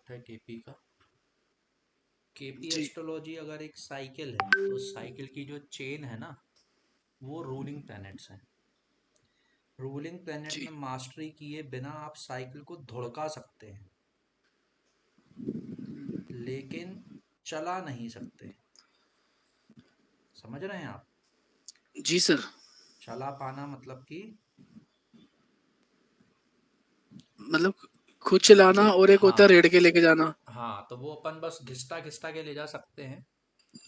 Concept है KP का। KP जी astrology अगर एक साइकिल है तो उस साइकिल की जो चेन है ना, वो रूलिंग प्लैनेट्स हैं। रूलिंग प्लैनेट जी में मास्टरी किए बिना आप साइकिल को धुड़का सकते हैं, लेकिन चला नहीं सकते। समझ रहे हैं आप? जी सर। चला पाना मतलब कि मतलब खुद चलाना और एक होता है हाँ, रेड के लेके जाना। हाँ, तो वो अपन बस घिसटा घिसटा के ले जा सकते हैं,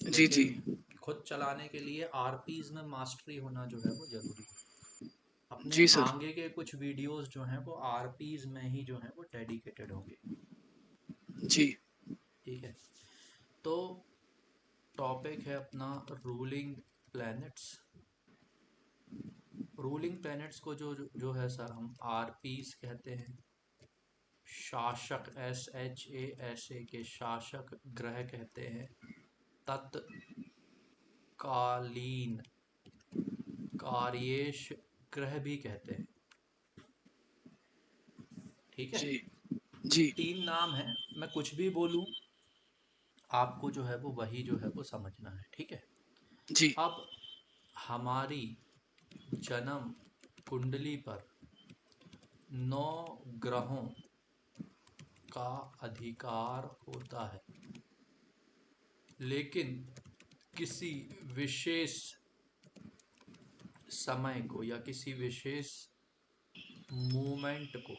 जी जी। लेकिन खुद चलाने के लिए आरपीज में मास्टरी होना जो है वो जरूरी है। अपने जी सर। आगे के कुछ वीडियोस जो हैं वो आरपीज में ही जो हैं वो डेडिकेटेड होंगे। जी ठीक है, तो टॉपिक है अपना रूलिंग प्लैनेट्स। रूलिंग प्लैनेट्स को जो है सर हम आरपीज कहते हैं। शासक, SHASA के शासक ग्रह कहते हैं। तत्कालीन कार्येश ग्रह भी कहते हैं। ठीक है, जी जी। 3 नाम है। मैं कुछ भी बोलूं, आपको जो है वो वही जो है वो समझना है। ठीक है, जी अब हमारी जन्म कुंडली पर 9 ग्रहों का अधिकार होता है, लेकिन किसी विशेष समय को या किसी विशेष मूवमेंट को,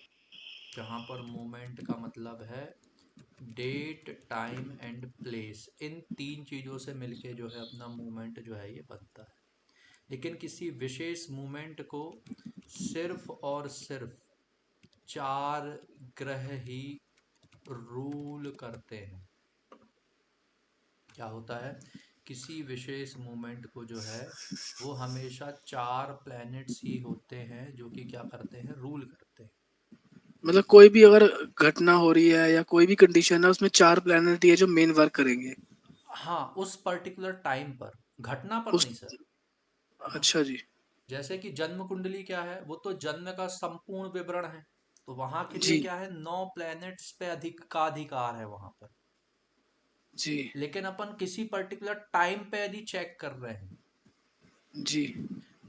जहां पर मूवमेंट का मतलब है डेट, टाइम एंड प्लेस, इन 3 चीजों से मिलके जो है अपना मूवमेंट जो है ये बनता है। लेकिन किसी विशेष मूवमेंट को सिर्फ और सिर्फ 4 ग्रह ही रूल करते हैं। क्या होता है? किसी विशेष मूवमेंट को जो है वो हमेशा 4 प्लैनेट्स ही होते हैं जो कि क्या करते हैं, रूल करते हैं। मतलब कोई भी अगर घटना हो रही है या कोई भी कंडीशन है उसमें चार प्लेनेट ही है जो मेन वर्क करेंगे। हाँ, उस पर्टिकुलर टाइम पर, घटना पर उस नहीं सर। हाँ, अच्छा जी। जैसे कि जन्म कुंडली क्या है, वो तो जन्म का संपूर्ण विवरण है। तो वहां के लिए जी क्या है, 9 प्लैनेट्स पे अधिक का अधिकार है वहां पर। जी लेकिन अपन किसी पर्टिकुलर टाइम पे यदि चेक कर रहे हैं, जी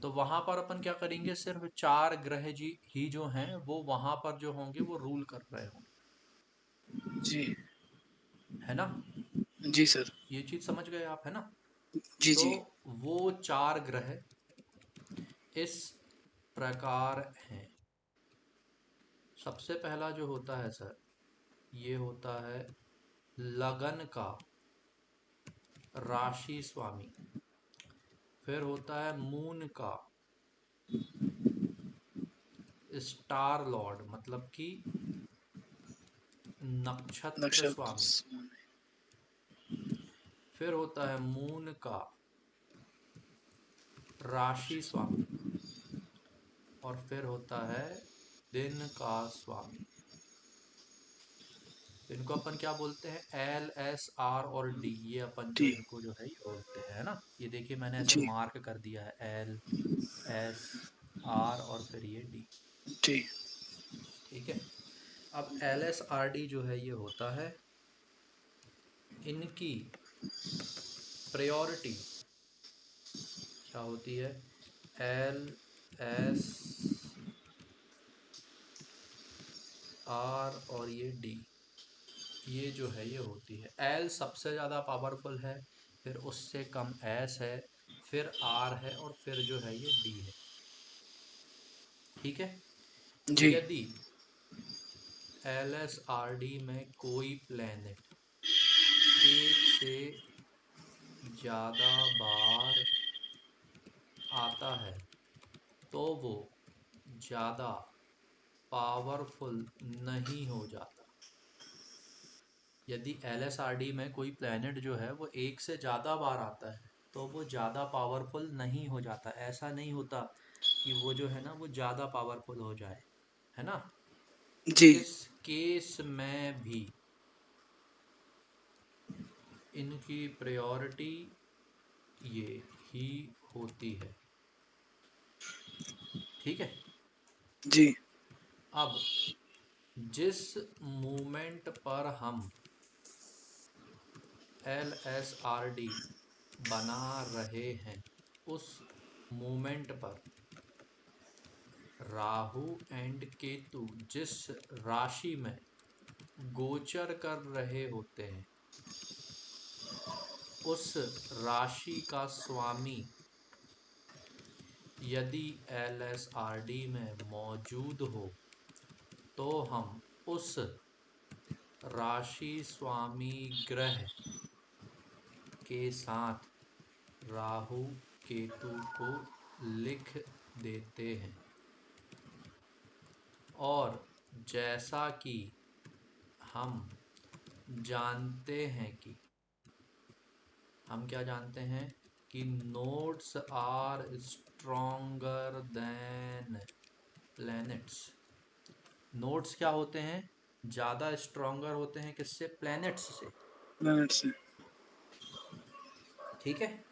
तो वहां पर अपन क्या करेंगे, सिर्फ 4 ग्रह जी ही जो हैं वो वहां पर जो होंगे वो रूल कर रहे होंगे। जी है ना? जी सर। ये चीज समझ गए आप, है ना? जी तो जी वो 4 ग्रह इस प्रकार हैं। सबसे पहला जो होता है सर, ये होता है लगन का राशि स्वामी। फिर होता है मून का स्टार लॉर्ड, मतलब कि नक्षत्र स्वामी। नक्षत्र। फिर होता है मून का राशि स्वामी। और फिर होता है दिन का स्वामी। तो इनको अपन क्या बोलते हैं, LSR और D। ये अपन जो जी इनको जो है ये बोलते हैं, है ना? ये देखिए मैंने ऐसे जी मार्क कर दिया है, LSR और फिर ये D। जी ठीक है, अब LSRD जो है ये होता है, इनकी प्रायोरिटी क्या होती है, LSR और ये D, ये जो है ये होती है। L सबसे ज़्यादा पावरफुल है, फिर उससे कम S है, फिर R है, और फिर जो है ये D है। ठीक है, जी। यदि LSRD में कोई प्लेनेट एक से ज़्यादा बार आता है तो वो ज़्यादा पावरफुल नहीं हो जाता। यदि LSRD में कोई प्लेनेट जो है वो एक से ज़्यादा बार आता है तो वो ज़्यादा पावरफुल नहीं हो जाता। ऐसा नहीं होता कि वो जो है ना वो ज़्यादा पावरफुल हो जाए, है ना? जी इस केस में भी इनकी प्रायोरिटी ये ही होती है। ठीक है, जी अब जिस मूवमेंट पर हम LSRD बना रहे हैं उस मूवमेंट पर राहु एंड केतु जिस राशि में गोचर कर रहे होते हैं उस राशि का स्वामी यदि LSRD में मौजूद हो तो हम उस राशि स्वामी ग्रह के साथ राहु केतु को लिख देते हैं। और जैसा कि हम जानते हैं कि हम क्या जानते हैं कि nodes are stronger than planets. Nodes क्या होते हैं? ज़्यादा स्ट्रॉन्गर होते हैं किससे? प्लैनेट्स से। प्लैनेट से। ठीक है,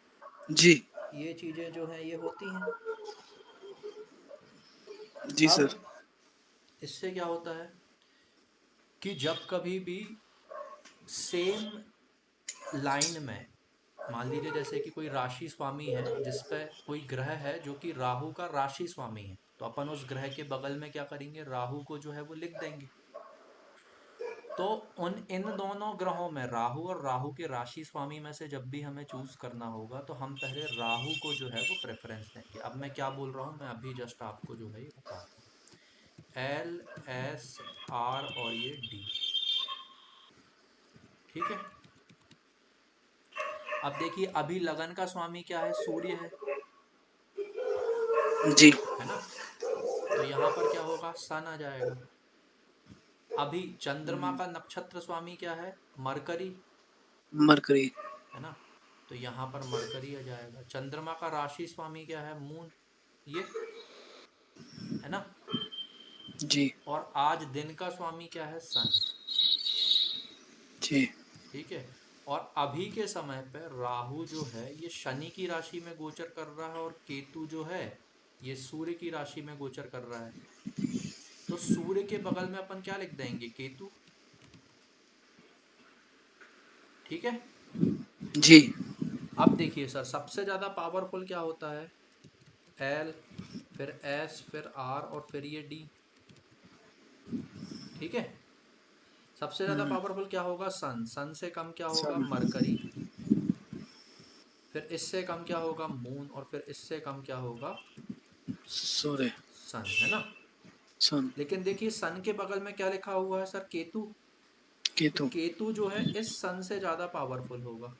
जी। ये चीज़ें जो हैं ये होती हैं। जी अब सर। इससे क्या होता है कि जब कभी भी सेम लाइन में मान लीजिए जैसे कि कोई राशि स्वामी है जिस पे कोई ग्रह है जो कि राहु का राशि स्वामी है, तो अपन उस ग्रह के बगल में क्या करेंगे, राहु को जो है वो लिख देंगे। तो इन दोनों ग्रहों में राहु और राहु के राशि स्वामी में से जब भी हमें चूज करना होगा तो हम पहले राहु को जो है वो प्रेफरेंस देंगे। अब मैं क्या बोल रहा हूँ, मैं अभी जस्ट आपको जो है ये बता रहा हूँ। LSR और ये D, ठीक है। अब देखिए अभी लगन का स्वामी क्या है? सूर्य जी। है ना। तो यहाँ पर क्या होगा, सन आ जाएगा। अभी चंद्रमा का नक्षत्र स्वामी क्या है? Mercury, mercury. है ना। तो यहाँ पर मरकरी आ जाएगा। चंद्रमा का राशि स्वामी क्या है? मून, ये है ना। जी। और आज दिन का स्वामी क्या है? सन, जी। ठीक है। और अभी के समय पे राहु जो है ये शनि की राशि में गोचर कर रहा है और केतु जो है ये सूर्य की राशि में गोचर कर रहा है। तो सूर्य के बगल में अपन क्या लिख देंगे? केतु, ठीक है। जी। अब देखिए सर, सबसे ज्यादा पावरफुल क्या होता है? L, फिर S, फिर R और फिर ये D, ठीक है। सबसे ज्यादा पावरफुल क्या होगा? सन। सन से कम क्या होगा? सन। मरकरी। फिर इससे कम क्या होगा? मून। और फिर इससे कम क्या होगा? सूर्य। सन, है ना। सन। लेकिन देखिए सन के बगल में क्या लिखा हुआ है सर? केतु। तो केतु। केतु जो है इस सन से ज्यादा पावरफुल होगा।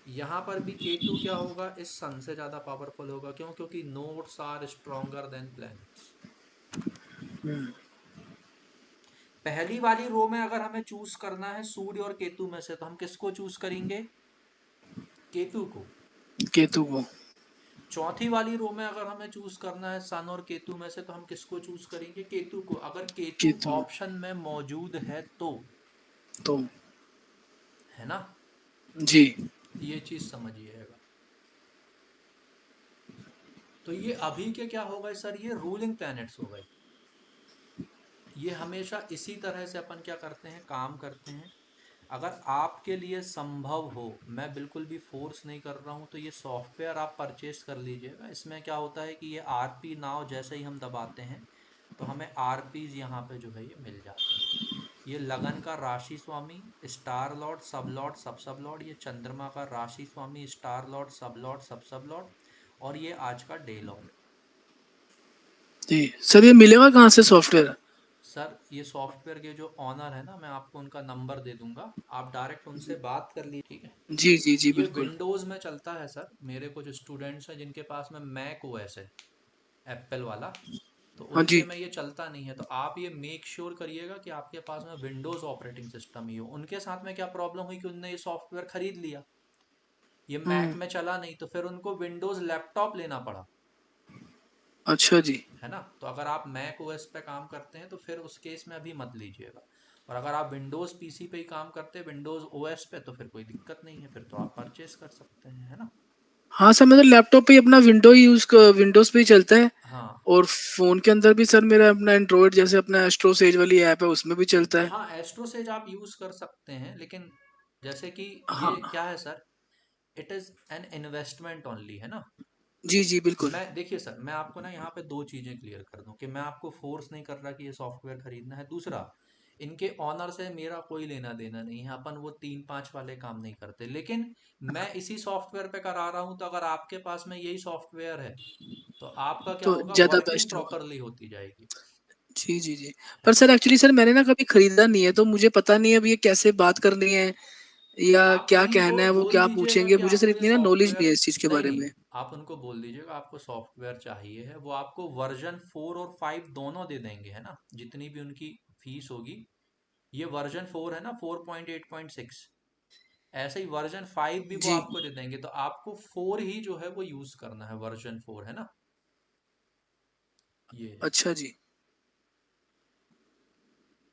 यहाँ पर भी केतु क्या होगा? इस सन से ज्यादा पावरफुल होगा। क्यों? क्योंकि nodes are stronger than planets. पहली वाली रो में अगर हमें चूज करना है सूर्य और केतु में से, तो हम किसको चूज करेंगे? केतु को। केतु को। चौथी वाली रो में अगर हमें चूज करना है सन और केतु में से, तो हम किसको चूज करेंगे? केतु को। अगर केतु केतु। ऑप्शन में मौजूद है तो, तो। है ना। जी। ये चीज समझिएगा। तो ये अभी के क्या हो गए सर? ये रूलिंग प्लैनेट्स हो गए। ये हमेशा इसी तरह से अपन क्या करते हैं, काम करते हैं। अगर आपके लिए संभव हो, मैं बिल्कुल भी फोर्स नहीं कर रहा हूँ, तो ये सॉफ्टवेयर आप परचेस कर लीजिएगा। इसमें क्या होता है कि ये RP नाउ जैसे ही हम दबाते हैं तो हमें RPs यहाँ पे जो है ये मिल जाते हैं। ये लगन का राशि स्वामी, star lord, sub lord, sub lord. ये चंद्रमा का राशि स्वामी, star lord, sub lord, sub lord. और ये आज का डे लॉर्ड। जी सर, ये मिलेगा कहाँ से सॉफ्टवेयर? सर ये सॉफ्टवेयर के जो ऑनर है ना, मैं आपको उनका नंबर दे दूंगा, आप डायरेक्ट उनसे बात कर लीजिए, ठीक है। जी जी जी, ये बिल्कुल। विंडोज़ में चलता है सर। मेरे कुछ स्टूडेंट्स हैं जिनके पास में मैक ओएस है, एप्पल वाला। तो हाँ उनके जी। में ये चलता नहीं है। तो आप ये मेक श्योर करिएगा कि आपके पास में विंडोज़ ऑपरेटिंग सिस्टम ही हो। उनके साथ में क्या प्रॉब्लम हुई कि उनने ये सॉफ्टवेयर खरीद लिया, ये मैक हम्म। में चला नहीं, तो फिर उनको विंडोज़ लैपटॉप लेना पड़ा, अच्छा जी। है ना। तो अगर आप मैक ओएस पे काम करते हैं तो फिर उस केस में अभी मत लीजिएगा। और अगर आप विंडोज़ पीसी पे ही काम करते हैं, विंडोज़ ओएस पे, तो फिर कोई दिक्कत नहीं है, फिर तो आप परचेस कर सकते हैं, है ना। हाँ सर, मतलब लैपटॉप पे ही अपना विंडोज पे ही चलता है। हाँ और फोन के अंदर भी सर मेरा अपना एंड्रॉइड, जैसे अपना एस्ट्रो सेज वाली ऐप है, उसमें भी चलता है। हाँ, एस्ट्रोसेज आप यूज कर सकते हैं, लेकिन जैसे कि ये हाँ क्या है sir, it is an investment only, है ना। जी जी बिल्कुल। मैं देखिए सर, मैं आपको ना यहाँ पे दो चीजें क्लियर कर दूं कि मैं आपको फोर्स नहीं कर रहा कि ये सॉफ्टवेयर खरीदना है। दूसरा, इनके ऑनर से मेरा कोई लेना देना नहीं है, अपन वो 3-5 वाले काम नहीं करते। लेकिन मैं इसी सॉफ्टवेयर पे करा रहा हूँ, तो अगर आपके पास में यही सॉफ्टवेयर है तो आपका क्या तो होगा, ज्यादा वर्किंग बेस्ट होगा। प्रॉपरली होती जाएगी, जी जी जी। है पर ना। सर एक्चुअली सर मैंने ना कभी खरीदा नहीं है, तो मुझे पता नहीं है अब ये कैसे बात करनी है या आप क्या उन्हीं को कहना है, वो बोल क्या दीजिएगा पूछेंगे। कि मुझे सर आपको ये इतनी ना नॉलेज सॉफ्टवेयर, नहीं है इस चीज के नहीं बारे नहीं, में। आप उनको बोल दीजिएगा आपको सॉफ्टवेयर चाहिए है, वो आपको वर्जन 4 और 5 दोनों दे देंगे, है ना। जितनी भी उनकी फीस होगी, ये वर्जन 4 है ना, 4.8.6, ऐसे ही वर्जन 5 भी वो जी। आपको दे देंगे। तो आपको 4 ही जो है वो यूज करना है, वर्जन 4, है ना। ये है। अच्छा जी।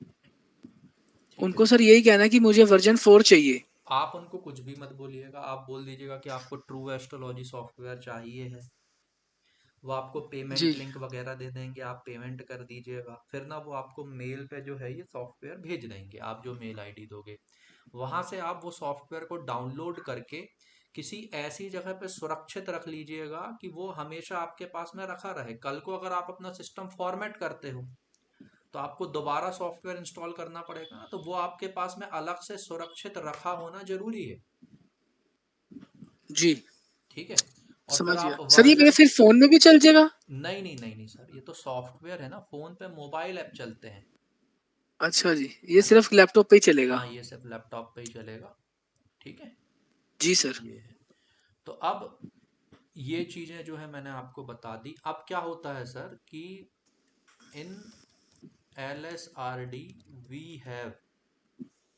ठीक है उनको सर। सर यही कहना है कि मुझे वर्जन 4 चाहिए। आप उनको कुछ भी मत बोलिएगा, आप बोल दीजिएगा कि आपको ट्रू एस्ट्रोलॉजी सॉफ्टवेयर चाहिए है। वो आपको पेमेंट जी लिंक वगैरह दे देंगे, आप पेमेंट कर दीजिएगा। फिर ना वो आपको मेल पे जो है ये सॉफ्टवेयर भेज देंगे, आप जो मेल आईडी दोगे। वहां से आप वो सॉफ्टवेयर को डाउनलोड करके किसी ऐसी जगह पे सुरक्षित रख लीजिएगा कि वो हमेशा आपके पास में रखा रहे। कल को अगर आप अपना सिस्टम फॉर्मेट करते हो तो आपको दोबारा सॉफ्टवेयर इंस्टॉल करना पड़ेगा ना, तो वो आपके पास में अलग से सुरक्षित रखा होना जरूरी है। जी ठीक है। और फिर समझ गया आप सर। ये मेरे वर्जन, फिर फोन में भी चल जाएगा? नहीं नहीं नहीं नहीं सर, ये तो सॉफ्टवेयर है ना, फोन पे मोबाइल ऐप चलते हैं, अच्छा जी, ये है ना। सिर्फ लैपटॉप पे ही चलेगा? हाँ, ये सिर्फ लैपटॉप पे ही चलेगा। ठीक है। जी सर। ये है। तो अब ये चीजें जो है मैंने आपको बता दी। अब क्या होता है सर कि in LSRD we have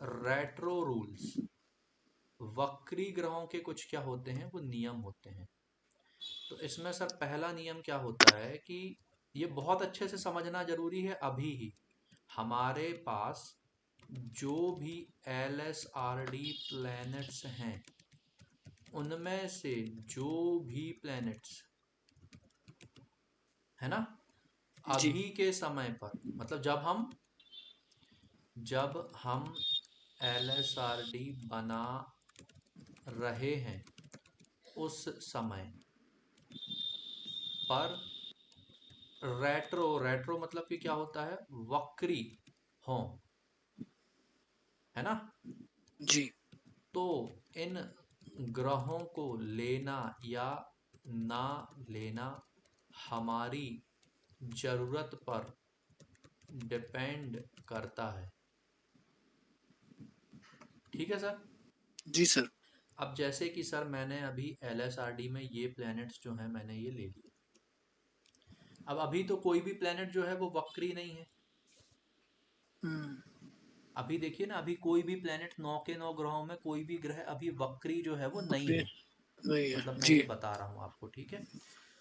retro rules. वक्री ग्रहों के कुछ क्या होते हैं, वो नियम होते हैं। तो इसमें सर पहला नियम क्या होता है कि ये बहुत अच्छे से समझना जरूरी है अभी ही। हमारे पास जो भी LSRD प्लैनेट्स हैं, उनमें से जो भी प्लैनेट्स, है ना, जी अभी के समय पर, मतलब जब हम LSRD बना रहे हैं उस समय पर रेट्रो, रेट्रो मतलब कि क्या होता है, वक्री हों, है ना। जी तो इन ग्रहों को लेना या ना लेना हमारी जरूरत पर डिपेंड करता है। ठीक है सर। जी सर। अब जैसे कि सर मैंने अभी LSRD में ये प्लैनेट्स जो हैं मैंने ये ले लिए। अब अभी तो कोई भी प्लैनेट जो है वो वक्री नहीं है। हम्म। अभी देखिए ना, अभी कोई भी प्लैनेट, 9 के 9 ग्रहों में कोई भी ग्रह अभी वक्री जो है वो नहीं ओके। है। वही है मतलब मैं जी। ये बता रहा हूँ आपको, ठीक है।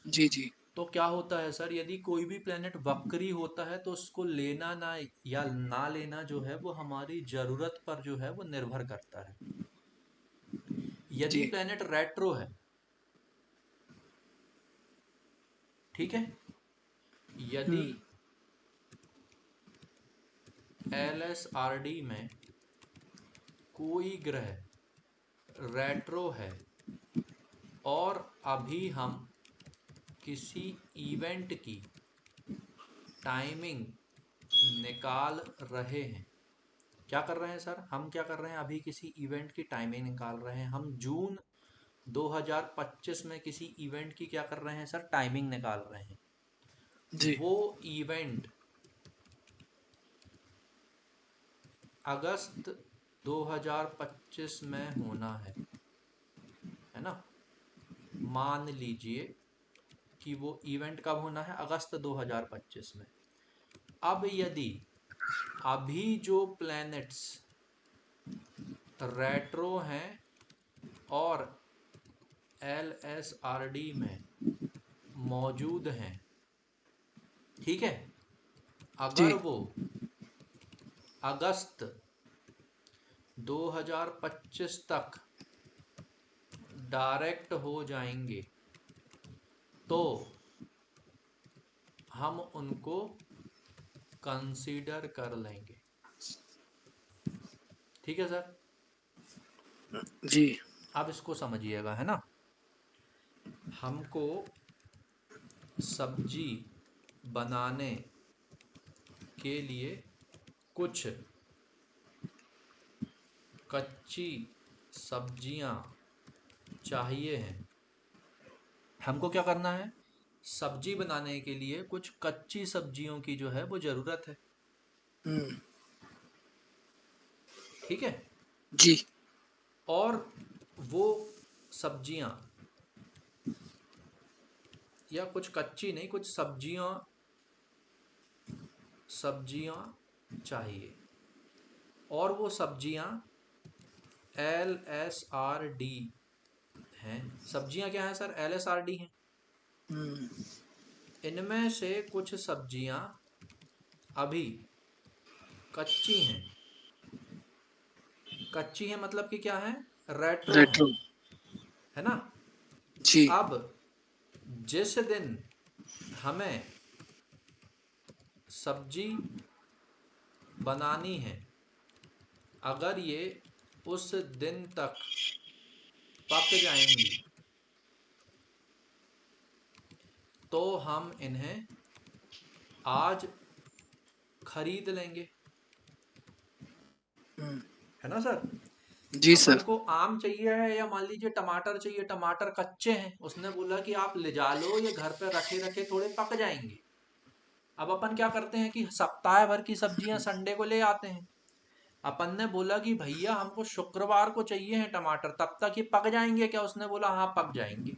जी जी तो क्या होता है सर, यदि कोई भी प्लेनेट वक्री होता है तो उसको लेना ना या ना लेना जो है वो हमारी जरूरत पर जो है वो निर्भर करता है। यदि जी। प्लेनेट रेट्रो है, ठीक है, यदि हम्म। LSRD में कोई ग्रह रेट्रो है और अभी हम किसी इवेंट की टाइमिंग निकाल रहे हैं। क्या कर रहे हैं सर, हम क्या कर रहे हैं, अभी किसी इवेंट की टाइमिंग निकाल रहे हैं। हम जून 2025 में किसी इवेंट की क्या कर रहे हैं सर, टाइमिंग निकाल रहे हैं। जी वो इवेंट अगस्त 2025 में होना है ना। मान लीजिए कि वो इवेंट कब होना है, अगस्त 2025 में। अब यदि अभी जो प्लैनेट्स रेट्रो हैं और LSRD में मौजूद हैं, ठीक है, जी अगर वो अगस्त 2025 तक डायरेक्ट हो जाएंगे तो हम उनको कंसीडर कर लेंगे। ठीक है सर, जी। अब इसको समझिएगा, है ना। हमको सब्जी बनाने के लिए कुछ कच्ची सब्जियां चाहिए हैं। हमको क्या करना है, सब्जी बनाने के लिए कुछ कच्ची सब्जियों की जो है वो जरूरत है। हम्म। ठीक है, जी। और वो सब्जियां, या कुछ कच्ची नहीं, कुछ सब्जियां सब्जियां चाहिए, और वो सब्जियां LSRD हैं। सब्जियां क्या हैं सर, LSRD हैं। हम्म। इनमें से कुछ सब्जियां अभी कच्ची हैं। कच्ची है मतलब कि क्या है, रेट्रो है रेट्रो। है ना। जी। अब जिस दिन हमें सब्जी बनानी है, अगर ये उस दिन तक पक जाएंगी तो हम इन्हें आज खरीद लेंगे, हम्म। है ना सर। जी अपन सर। को आम चाहिए है, या मान लीजिए टमाटर चाहिए, टमाटर कच्चे हैं, उसने बोला कि आप ले जा लो, ये घर पे रखे रखे थोड़े पक जाएंगे। अब अपन क्या करते हैं कि सप्ताह भर की सब्जियां संडे को ले आते हैं। अपन ने बोला कि भैया हमको शुक्रवार को चाहिए हैं टमाटर, तब तक ये पक जाएंगे क्या, उसने बोला हाँ पक जाएंगे।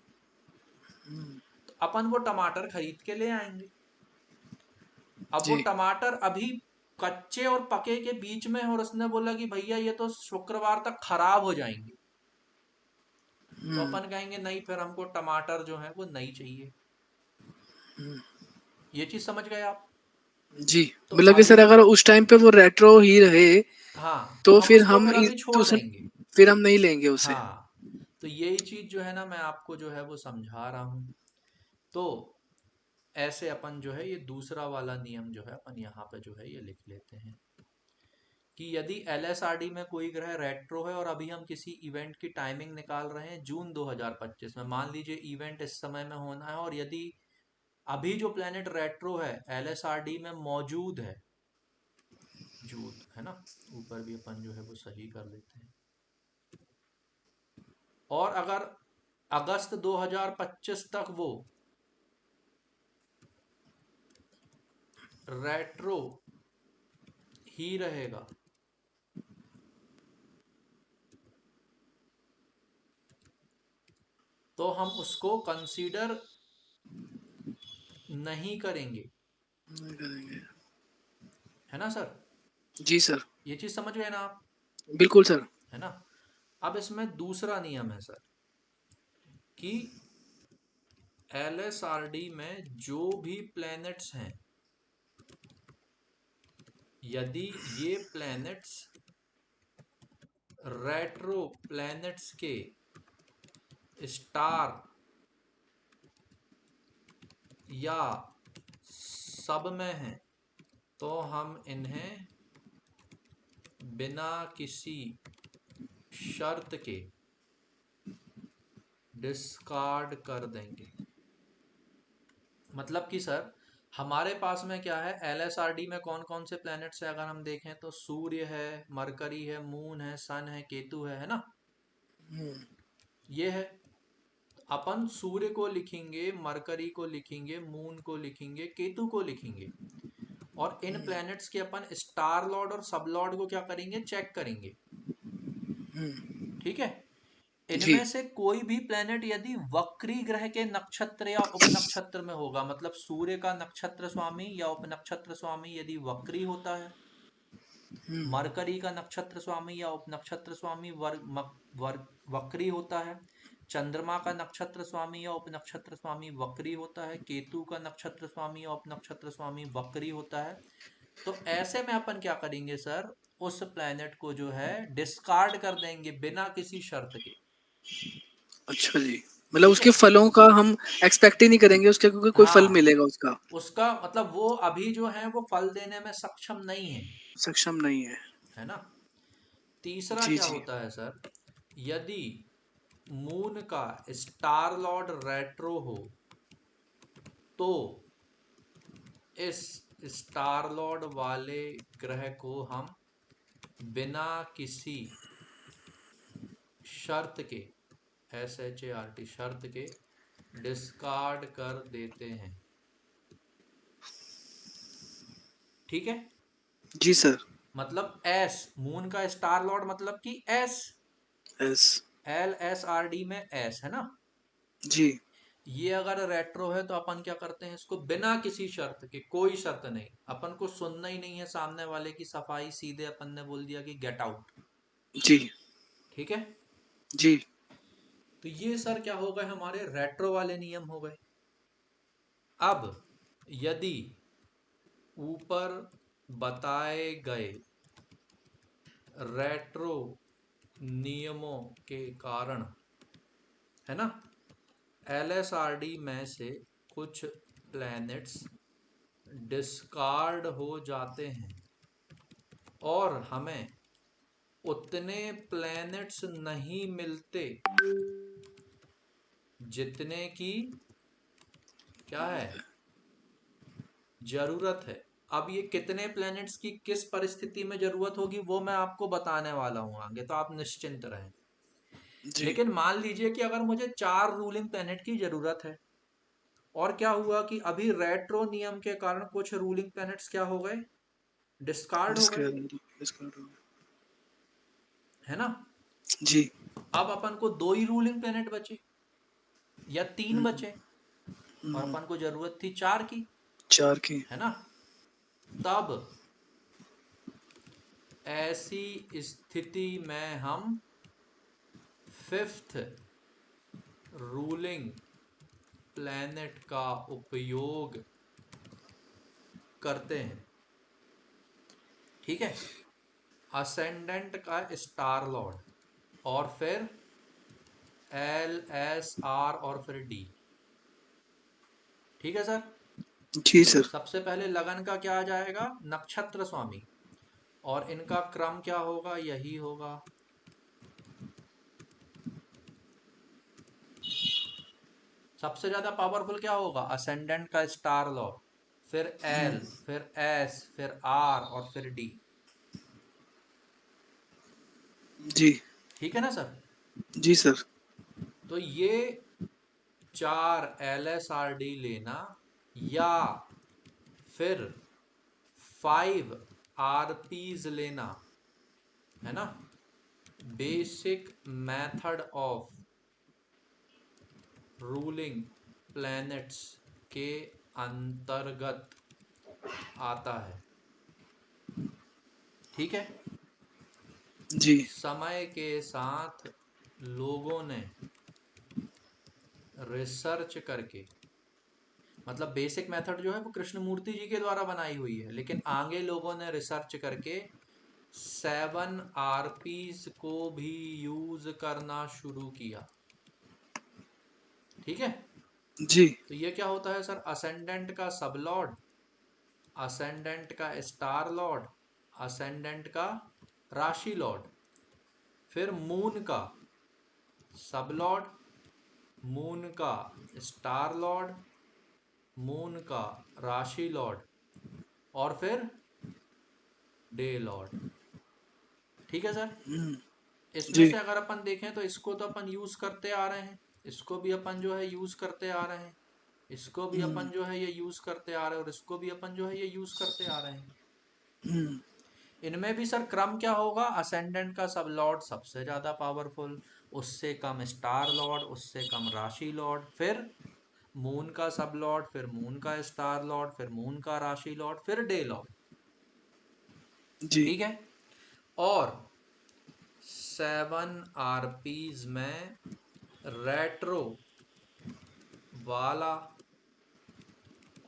तो अपन वो टमाटर खरीद के ले आएंगे। अब वो जी। टमाटर अभी कच्चे और पके के बीच में है, और उसने बोला कि भैया ये तो शुक्रवार तक खराब हो जाएंगे। तो हम्म। अपन कहेंगे नहीं, फिर हमको टमाटर जो है वो नहीं चाहिए। ये चीज समझ गए आप। जी। तो मतलब कि अभी, सर अगर उस टाइम पे वो रेट्रो ही रहे हाँ, तो तो हम फिर उसको हम फिर अभी छोड़ उसे देंगे। फिर हम नहीं लेंगे उसे। हाँ, तो यही चीज जो है ना, मैं आपको जो है वो समझा रहा हूँ। तो ऐसे अपन जो है ये दूसरा वाला नियम जो है अपन यहाँ पे जो है ये लिख लेते हैं कि यदि LSRD में कोई ग्रह रेट्रो है और अभी हम किसी इवेंट की टाइमिंग निकाल रहे हैं जून 2025 में, मान लीजिए इवेंट इस समय में होना है, और यदि अभी जो प्लेनेट रेट्रो है LSRD में मौजूद है, जूद है ना, ऊपर भी अपन जो है वो सही कर लेते हैं, और अगर अगस्त 2025 तक वो रेट्रो ही रहेगा, तो हम उसको कंसीडर नहीं करेंगे, नहीं करेंगे। है ना सर। जी सर। ये चीज समझ गए ना आप, बिल्कुल सर। है ना। अब इसमें दूसरा नियम है सर कि LSRD में जो भी प्लैनेट्स हैं, यदि ये प्लैनेट्स रेट्रो प्लैनेट्स के स्टार या सब में हैं, तो हम इन्हें बिना किसी शर्त के डिस्कार्ड कर देंगे। मतलब कि सर हमारे पास में क्या है, LSRD में कौन कौन से प्लैनेट्स है अगर हम देखें तो सूर्य है, मरकरी है, मून है, सन है, केतु है ना। ये है, अपन सूर्य को लिखेंगे, मरकरी को लिखेंगे, मून को लिखेंगे, केतु को लिखेंगे, और इन प्लैनेट्स के अपन स्टार लॉर्ड और सब लॉर्ड को क्या करेंगे, चेक करेंगे। ठीक है, जी। इनमें से कोई भी प्लेनेट यदि वक्री ग्रह के नक्षत्र या उपनक्षत्र में होगा, मतलब सूर्य का नक्षत्र स्वामी या उपनक्षत्र स्वामी यदि वक्री होता है, मरकरी का नक्षत्र स्वामी या उपनक्षत्र स्वामी वक्री होता है, चंद्रमा का नक्षत्र स्वामी या उपनक्षत्र स्वामी वक्री होता है, केतु का नक्षत्र स्वामी या उपनक्षत्र स्वामी वक्री होता है, तो ऐसे में अपन क्या करेंगे सर, उस प्लेनेट को जो है डिस्कार्ड कर देंगे बिना किसी शर्त के। अच्छा जी, मतलब ठीक है। उसके फलों का हम एक्सपेक्ट ही नहीं करेंगे उसके, क्योंकि कोई फल हाँ, मिलेगा उसका। उसका मतलब वो अभी जो है वो फल देने में सक्षम नहीं है, सक्षम नहीं है। है ना। तीसरा जी क्या जी। होता है सर, यदि मून का स्टार लॉर्ड रेट्रो हो तो इस स्टार लॉर्ड वाले ग्रह को हम बिना किसी शर्त के, SHART शर्त के डिस्कार्ड कर देते हैं। ठीक है। जी सर। मतलब एस, मून का स्टार लॉर्ड मतलब कि एस, एस। LSRD में एस है ना। जी। ये अगर रेट्रो है तो अपन क्या करते हैं, इसको बिना किसी शर्त के, कोई शर्त नहीं, अपन को सुनना ही नहीं है सामने वाले की सफाई, सीधे अपन ने बोल दिया कि गेट आउट। जी। ठीक है। जी। तो ये सर क्या हो गए, हमारे रेट्रो वाले नियम हो गए। अब यदि ऊपर बताए गए रेट्रो नियमों के कारण, है ना, LSRD में से कुछ प्लैनेट्स डिस्कार्ड हो जाते हैं और हमें उतने प्लैनेट्स नहीं मिलते जितने की क्या है, जरूरत है। अब ये कितने प्लैनेट्स की किस परिस्थिति में जरूरत होगी वो मैं आपको बताने वाला हूं आगे, तो आप निश्चिंत रहें। जी। लेकिन मान लीजिए कि अगर मुझे 4 रूलिंग प्लैनेट की जरूरत है, और क्या हुआ कि अभी रेट्रो नियम के कारण कुछ रूलिंग प्लैनेट्स क्या हो गए, डिस्कार्ड हो जिसके गए, जिसका। है ना। जी। अब अपन को 2 ही रूलिंग प्लैनेट बचे या 3 हम्म, बचे, और अपन को जरूरत थी 4 की, चार की। है ना। तब ऐसी स्थिति में हम फिफ्थ रूलिंग प्लैनेट का उपयोग करते हैं। ठीक है। असेंडेंट का स्टार लॉर्ड, और फिर LSR, और फिर D। ठीक है सर। जी सर। सबसे पहले लगन का क्या आ जाएगा, नक्षत्र स्वामी, और इनका क्रम क्या होगा, यही होगा। सबसे ज्यादा पावरफुल क्या होगा, असेंडेंट का स्टार लॉर्ड, फिर L, फिर S, फिर R, और फिर D। जी। ठीक है ना सर। जी सर। तो ये 4 LSRD लेना, या फिर 5 RPs लेना, है ना, basic method of ruling planets के अंतर्गत आता है। ठीक है। जी। समय के साथ लोगों ने रिसर्च करके, मतलब बेसिक मेथड जो है वो कृष्णमूर्ति जी के द्वारा बनाई हुई है, लेकिन आगे लोगों ने रिसर्च करके 7 RPs को भी यूज करना शुरू किया। ठीक है। जी। तो ये क्या होता है सर, असेंडेंट का सब लॉर्ड, असेंडेंट का स्टार लॉर्ड, असेंडेंट का राशि लॉर्ड, फिर मून का सब लॉर्ड, मून का स्टार लॉर्ड, मून का राशि लॉर्ड, और फिर डे लॉर्ड। ठीक है सर। इसमें जी। से अगर अपन देखें तो इसको तो अपन यूज करते आ रहे हैं, इसको भी अपन जो है यूज करते आ रहे हैं, इसको भी अपन जो है ये यूज करते आ रहे हैं, और इसको भी अपन जो है ये यूज करते आ रहे हैं। इनमें भी सर क्रम क्या होगा, असेंडेंट का सब लॉर्ड सबसे ज्यादा पावरफुल, उससे कम स्टार लॉर्ड, उससे कम राशि लॉर्ड, फिर मून का सब लॉर्ड, फिर मून का स्टार लॉर्ड, फिर मून का राशि लॉर्ड, फिर डे लॉर्ड। जी। ठीक है। और 7 RPs में रेट्रो वाला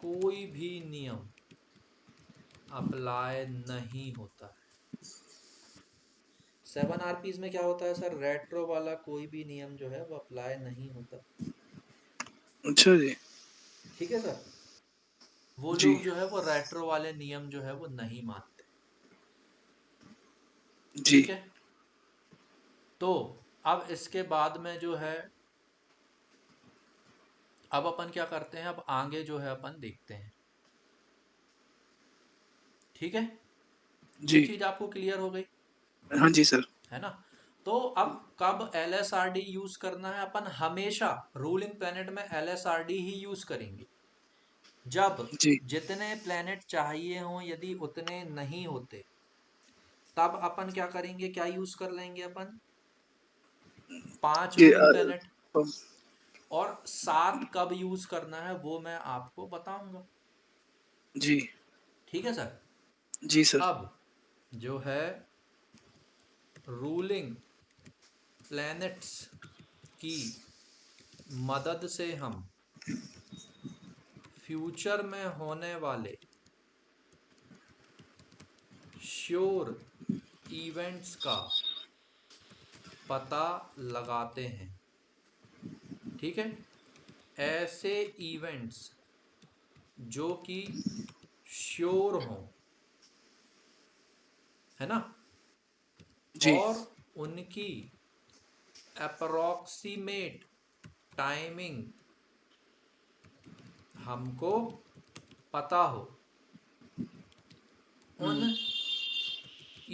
कोई भी नियम अप्लाई नहीं होता है। 7 RPs में क्या होता है सर, रेट्रो वाला कोई भी नियम जो है वो अप्लाई नहीं होता। अच्छा जी। ठीक है सर, वो जी। लोग जो है वो रेट्रो वाले नियम जो है वो नहीं मानते। जी। ठीक है, तो अब इसके बाद में जो है, अब अपन क्या करते हैं, अब आगे जो है अपन देखते हैं। ठीक है, ये जी। चीज आपको क्लियर हो गई हाँ जी सर। है ना। तो अब कब LSRD यूज करना है, अपन हमेशा रूलिंग प्लेनेट में LSRD ही यूज करेंगे। जब जी। जितने प्लेनेट चाहिए हों, यदि उतने नहीं होते, तब अपन क्या करेंगे, क्या यूज कर लेंगे अपन, 5 ये रूलिंग प्लेनेट। अ, और 7 कब यूज करना है वो मैं आपको बताऊंगा। जी। ठीक है सर। जी सर। अब जो है रूलिंग प्लैनेट्स की मदद से हम फ्यूचर में होने वाले श्योर इवेंट्स का पता लगाते हैं। ठीक है, ऐसे इवेंट्स जो कि श्योर हों, है ना, जी। और उनकी अप्रोक्सीमेट टाइमिंग हमको पता हो, उन हम्म।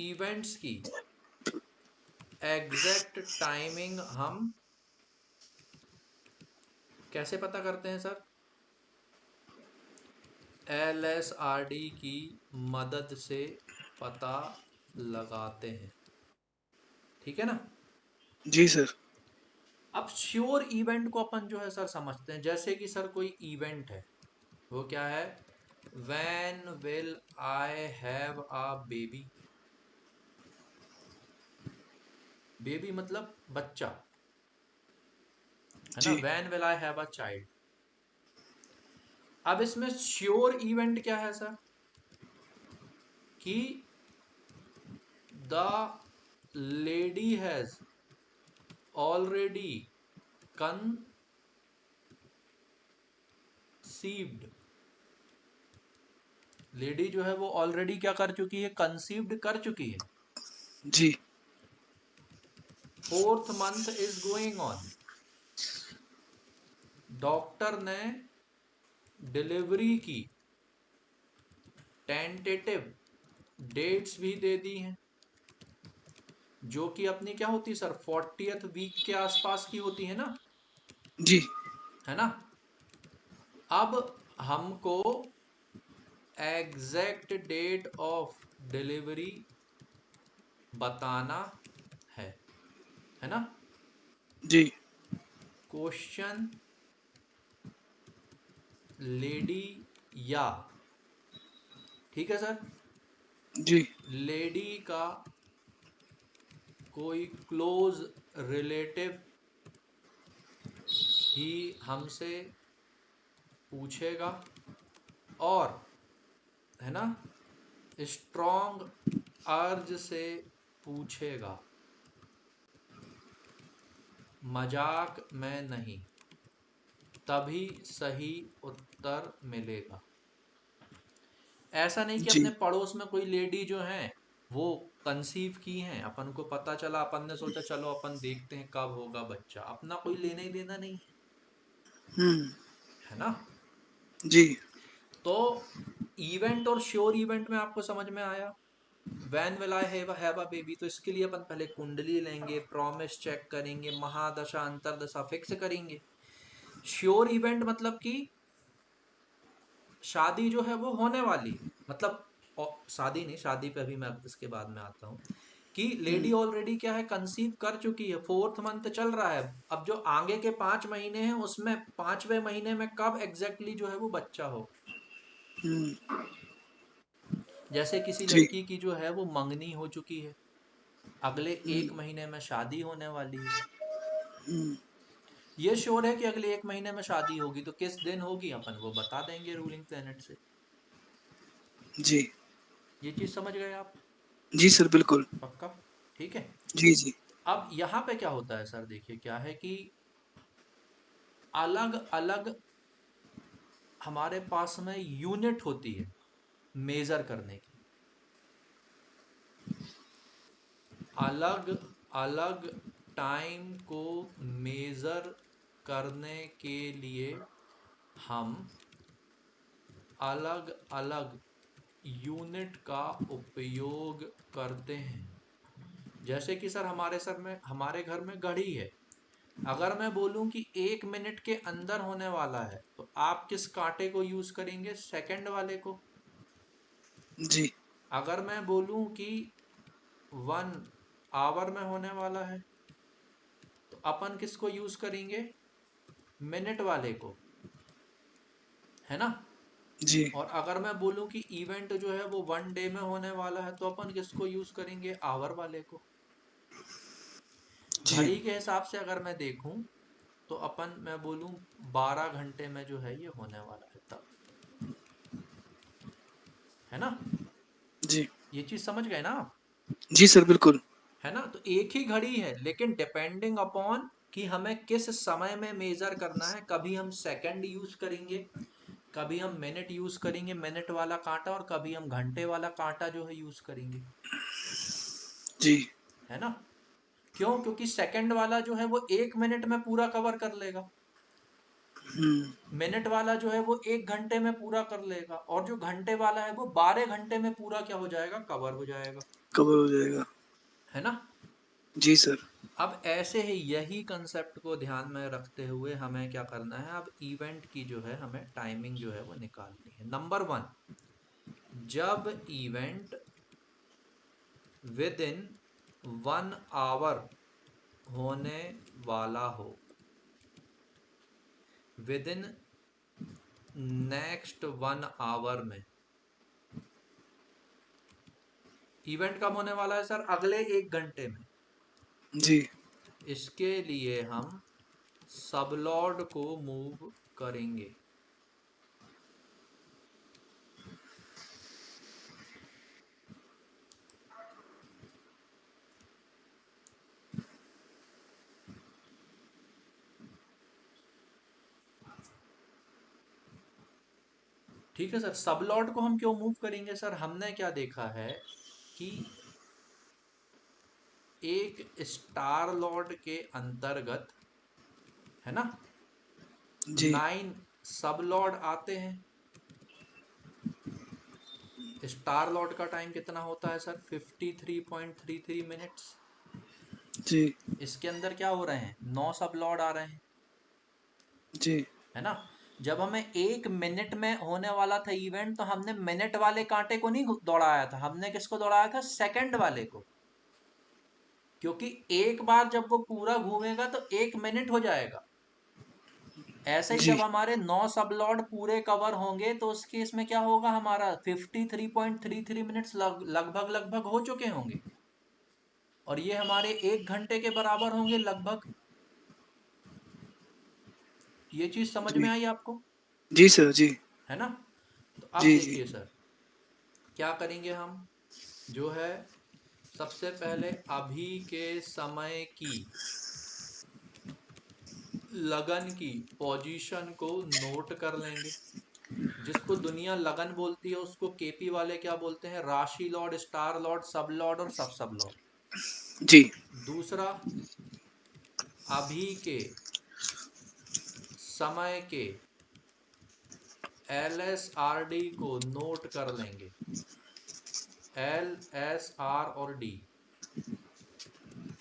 इवेंट्स की एग्जैक्ट टाइमिंग हम कैसे पता करते हैं सर, LSRD की मदद से पता लगाते हैं। ठीक है ना। जी सर। अब श्योर इवेंट को अपन जो है सर समझते हैं। जैसे कि सर कोई इवेंट है, वो क्या है, when will I have a baby. Baby मतलब बच्चा, है ना, जी। When will I have a child. अब इसमें श्योर इवेंट क्या है सर, कि the lady has already conceived. Lady जो है वो ऑलरेडी क्या कर चुकी है, कंसीव्ड कर चुकी है। जी। 4th month is going on. Doctor ने डिलीवरी की टेंटेटिव डेट्स भी दे दी हैं, जो कि अपनी क्या होती है सर, 40th वीक के आसपास की होती है ना, जी। है ना। अब हमको एग्जैक्ट डेट ऑफ डिलीवरी बताना है ना। जी। क्वेश्चन, लेडी या, ठीक है सर, जी। लेडी का कोई क्लोज रिलेटिव ही हमसे पूछेगा, और, है ना, स्ट्रॉन्ग अर्ज से पूछेगा, मजाक में नहीं, तभी सही उत्तर मिलेगा। ऐसा नहीं कि अपने जी। पड़ोस में कोई लेडी जो है वो कंसीव की हैं, अपन को पता चला, अपन ने सोचा चलो अपन देखते हैं कब होगा बच्चा, अपना कोई लेना ही देना नहीं है, हम्म। है ना। जी। तो इवेंट और श्योर इवेंट में आपको समझ में आया। When will I have a baby, तो इसके लिए अपन पहले कुंडली लेंगे, प्रॉमिस चेक करेंगे, महादशा अंतरदशा फिक्स करेंगे। श्योर इवेंट मतलब कि शादी जो है वो होने वाली है, मतलब शादी नहीं, शादी पे अभी मैं इसके बाद में आता हूँ, कि लेडी ऑलरेडी क्या है, कंसीव कर चुकी है, 4th मंथ चल रहा है। अब जो आगे के 5 महीने हैं उसमें 5वें महीने में कब एग्जैक्टली जो है वो बच्चा हो। हम्म। जैसे किसी जी। लड़की की जो है वो मंगनी हो चुकी है, अगले 1 महीने में शादी होने वाली है, ये श्योर है कि अगले 1 महीने में शादी होगी, तो किस दिन होगी अपन वो बता देंगे रूलिंग प्लेनेट से। जी। ये चीज समझ गए आप, जी सर बिल्कुल। पक्का। ठीक है। जी जी अब यहाँ पे क्या होता है सर, देखिए क्या है कि अलग अलग हमारे पास में यूनिट होती है मेजर करने की। अलग अलग टाइम को मेजर करने के लिए हम अलग अलग यूनिट का उपयोग करते हैं। जैसे कि सर हमारे घर में घड़ी है। अगर मैं बोलूं कि 1 मिनट के अंदर होने वाला है, तो आप किस कांटे को यूज करेंगे? सेकंड वाले को। जी अगर मैं बोलूं कि 1 आवर में होने वाला है, तो अपन किसको यूज करेंगे? मिनट वाले को, है ना। जी और अगर मैं बोलूं कि इवेंट जो है वो 1 डे में होने वाला है, तो अपन किसको यूज करेंगे? आवर वाले को। जी घड़ी के हिसाब से अगर मैं देखूं, तो अपन मैं बोलूं 12 घंटे में जो है ये होने वाला है, तब, है ना। जी ये चीज समझ गए ना आप? जी सर बिल्कुल। है ना। तो एक ही घड़ी है, लेकिन डिपेंडिंग अपॉन कि हमें किस समय में मेजर करना है। कभी हम सेकंड यूज करेंगे, कभी हम मिनट यूज करेंगे, मिनट वाला कांटा, और कभी हम घंटे वाला कांटा जो है यूज करेंगे, जी है ना। क्यों? क्योंकि सेकंड वाला जो है वो 1 मिनट में पूरा कवर कर लेगा। मिनट वाला जो है वो 1 घंटे में पूरा कर लेगा, और जो घंटे वाला है वो 12 घंटे में पूरा क्या हो जाएगा? कवर हो जाएगा, कवर हो जाएगा। है ना। जी सर। अब ऐसे ही यही कंसेप्ट को ध्यान में रखते हुए हमें क्या करना है? अब इवेंट की जो है हमें टाइमिंग जो है वो निकालनी है। नंबर 1, जब इवेंट विद इन 1 आवर होने वाला हो, विद इन नेक्स्ट 1 आवर में। इवेंट कब होने वाला है सर? अगले 1 घंटे में। जी इसके लिए हम सबलॉर्ड को मूव करेंगे। ठीक है सर। सबलॉर्ड को हम क्यों मूव करेंगे सर? हमने क्या देखा है कि एक स्टार लॉर्ड के अंतर्गत, है ना, जी 9 सब लॉर्ड आते हैं। स्टार लॉर्ड का टाइम कितना होता है सर? 53.33 मिनट्स। जी इसके अंदर क्या हो रहे हैं? 9 सब लॉर्ड आ रहे हैं, जी है ना। जब हमें 1 मिनट में होने वाला था इवेंट, तो हमने मिनट वाले कांटे को नहीं दौड़ाया था, हमने किसको दौड़ाया था? सेकंड वाले को। क्योंकि एक बार जब वो पूरा घूमेगा तो 1 मिनट हो जाएगा। ऐसे ही जी जब हमारे 9 सब लॉर्ड पूरे कवर होंगे, तो उस केस में क्या होगा? हमारा 53.33 मिनट्स लगभग लगभग हो चुके होंगे, और ये हमारे 1 घंटे के बराबर होंगे लगभग। ये चीज समझ में जी आई आपको? जी सर। जी है ना। तो अब जी जी देखिए सर, क्या करेंगे हम? जो है, सबसे पहले अभी के समय की लगन की पोजीशन को नोट कर लेंगे। जिसको दुनिया लगन बोलती है, उसको केपी वाले क्या बोलते हैं? राशि Lord, star lord, sub lord और सब लॉर्ड। जी दूसरा, अभी के समय के LSRD को नोट कर लेंगे। LSR और डी।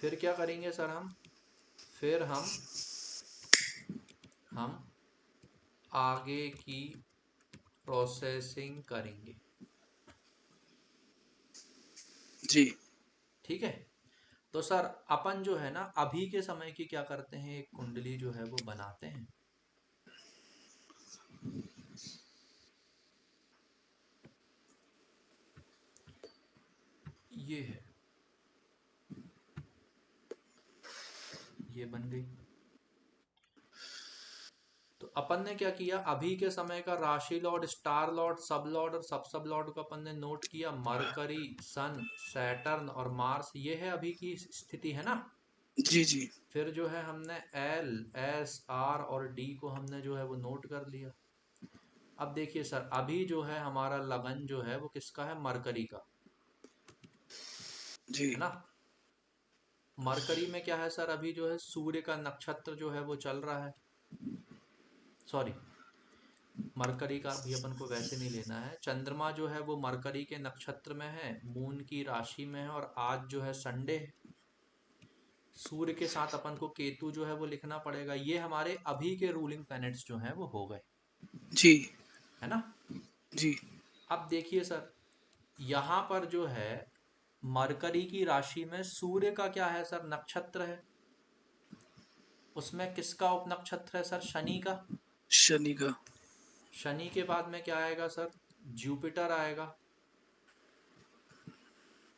फिर क्या करेंगे सर हम? फिर हम आगे की प्रोसेसिंग करेंगे। जी ठीक है। तो सर अपन जो है ना, अभी के समय की क्या करते हैं? एक कुंडली जो है वो बनाते हैं। ये है, ये बन गई। तो अपन ने क्या किया, अभी के समय का राशि Lord, star lord, sub lord और सब लॉर्ड को अपन ने नोट किया। मरकरी, सन, सैटर्न और मार्स, ये है अभी की स्थिति, है ना। जी जी फिर जो है हमने एल, एस, आर और डी को हमने जो है वो नोट कर लिया। अब देखिए सर, अभी जो है हमारा लगन जो है वो किसका है, मरकरी का, जी है ना। मरकरी में क्या है सर, अभी जो है सूर्य का नक्षत्र जो है वो चल रहा है। सॉरी, मरकरी का भी अपन को वैसे नहीं लेना है। चंद्रमा जो है वो मरकरी के नक्षत्र में है, मून की राशि में है, और आज जो है संडे है। सूर्य के साथ अपन को केतु जो है वो लिखना पड़ेगा। ये हमारे अभी के रूलिंग प्लैनेट्स जो हैं वो हो गए, जी है ना। जी अब देखिए सर, यहाँ पर जो है मरकरी की राशि में सूर्य का क्या है सर, नक्षत्र है। उसमें किसका उपनक्षत्र है सर, शनि का। शनि का। शनि के बाद में क्या आएगा सर, जुपिटर आएगा,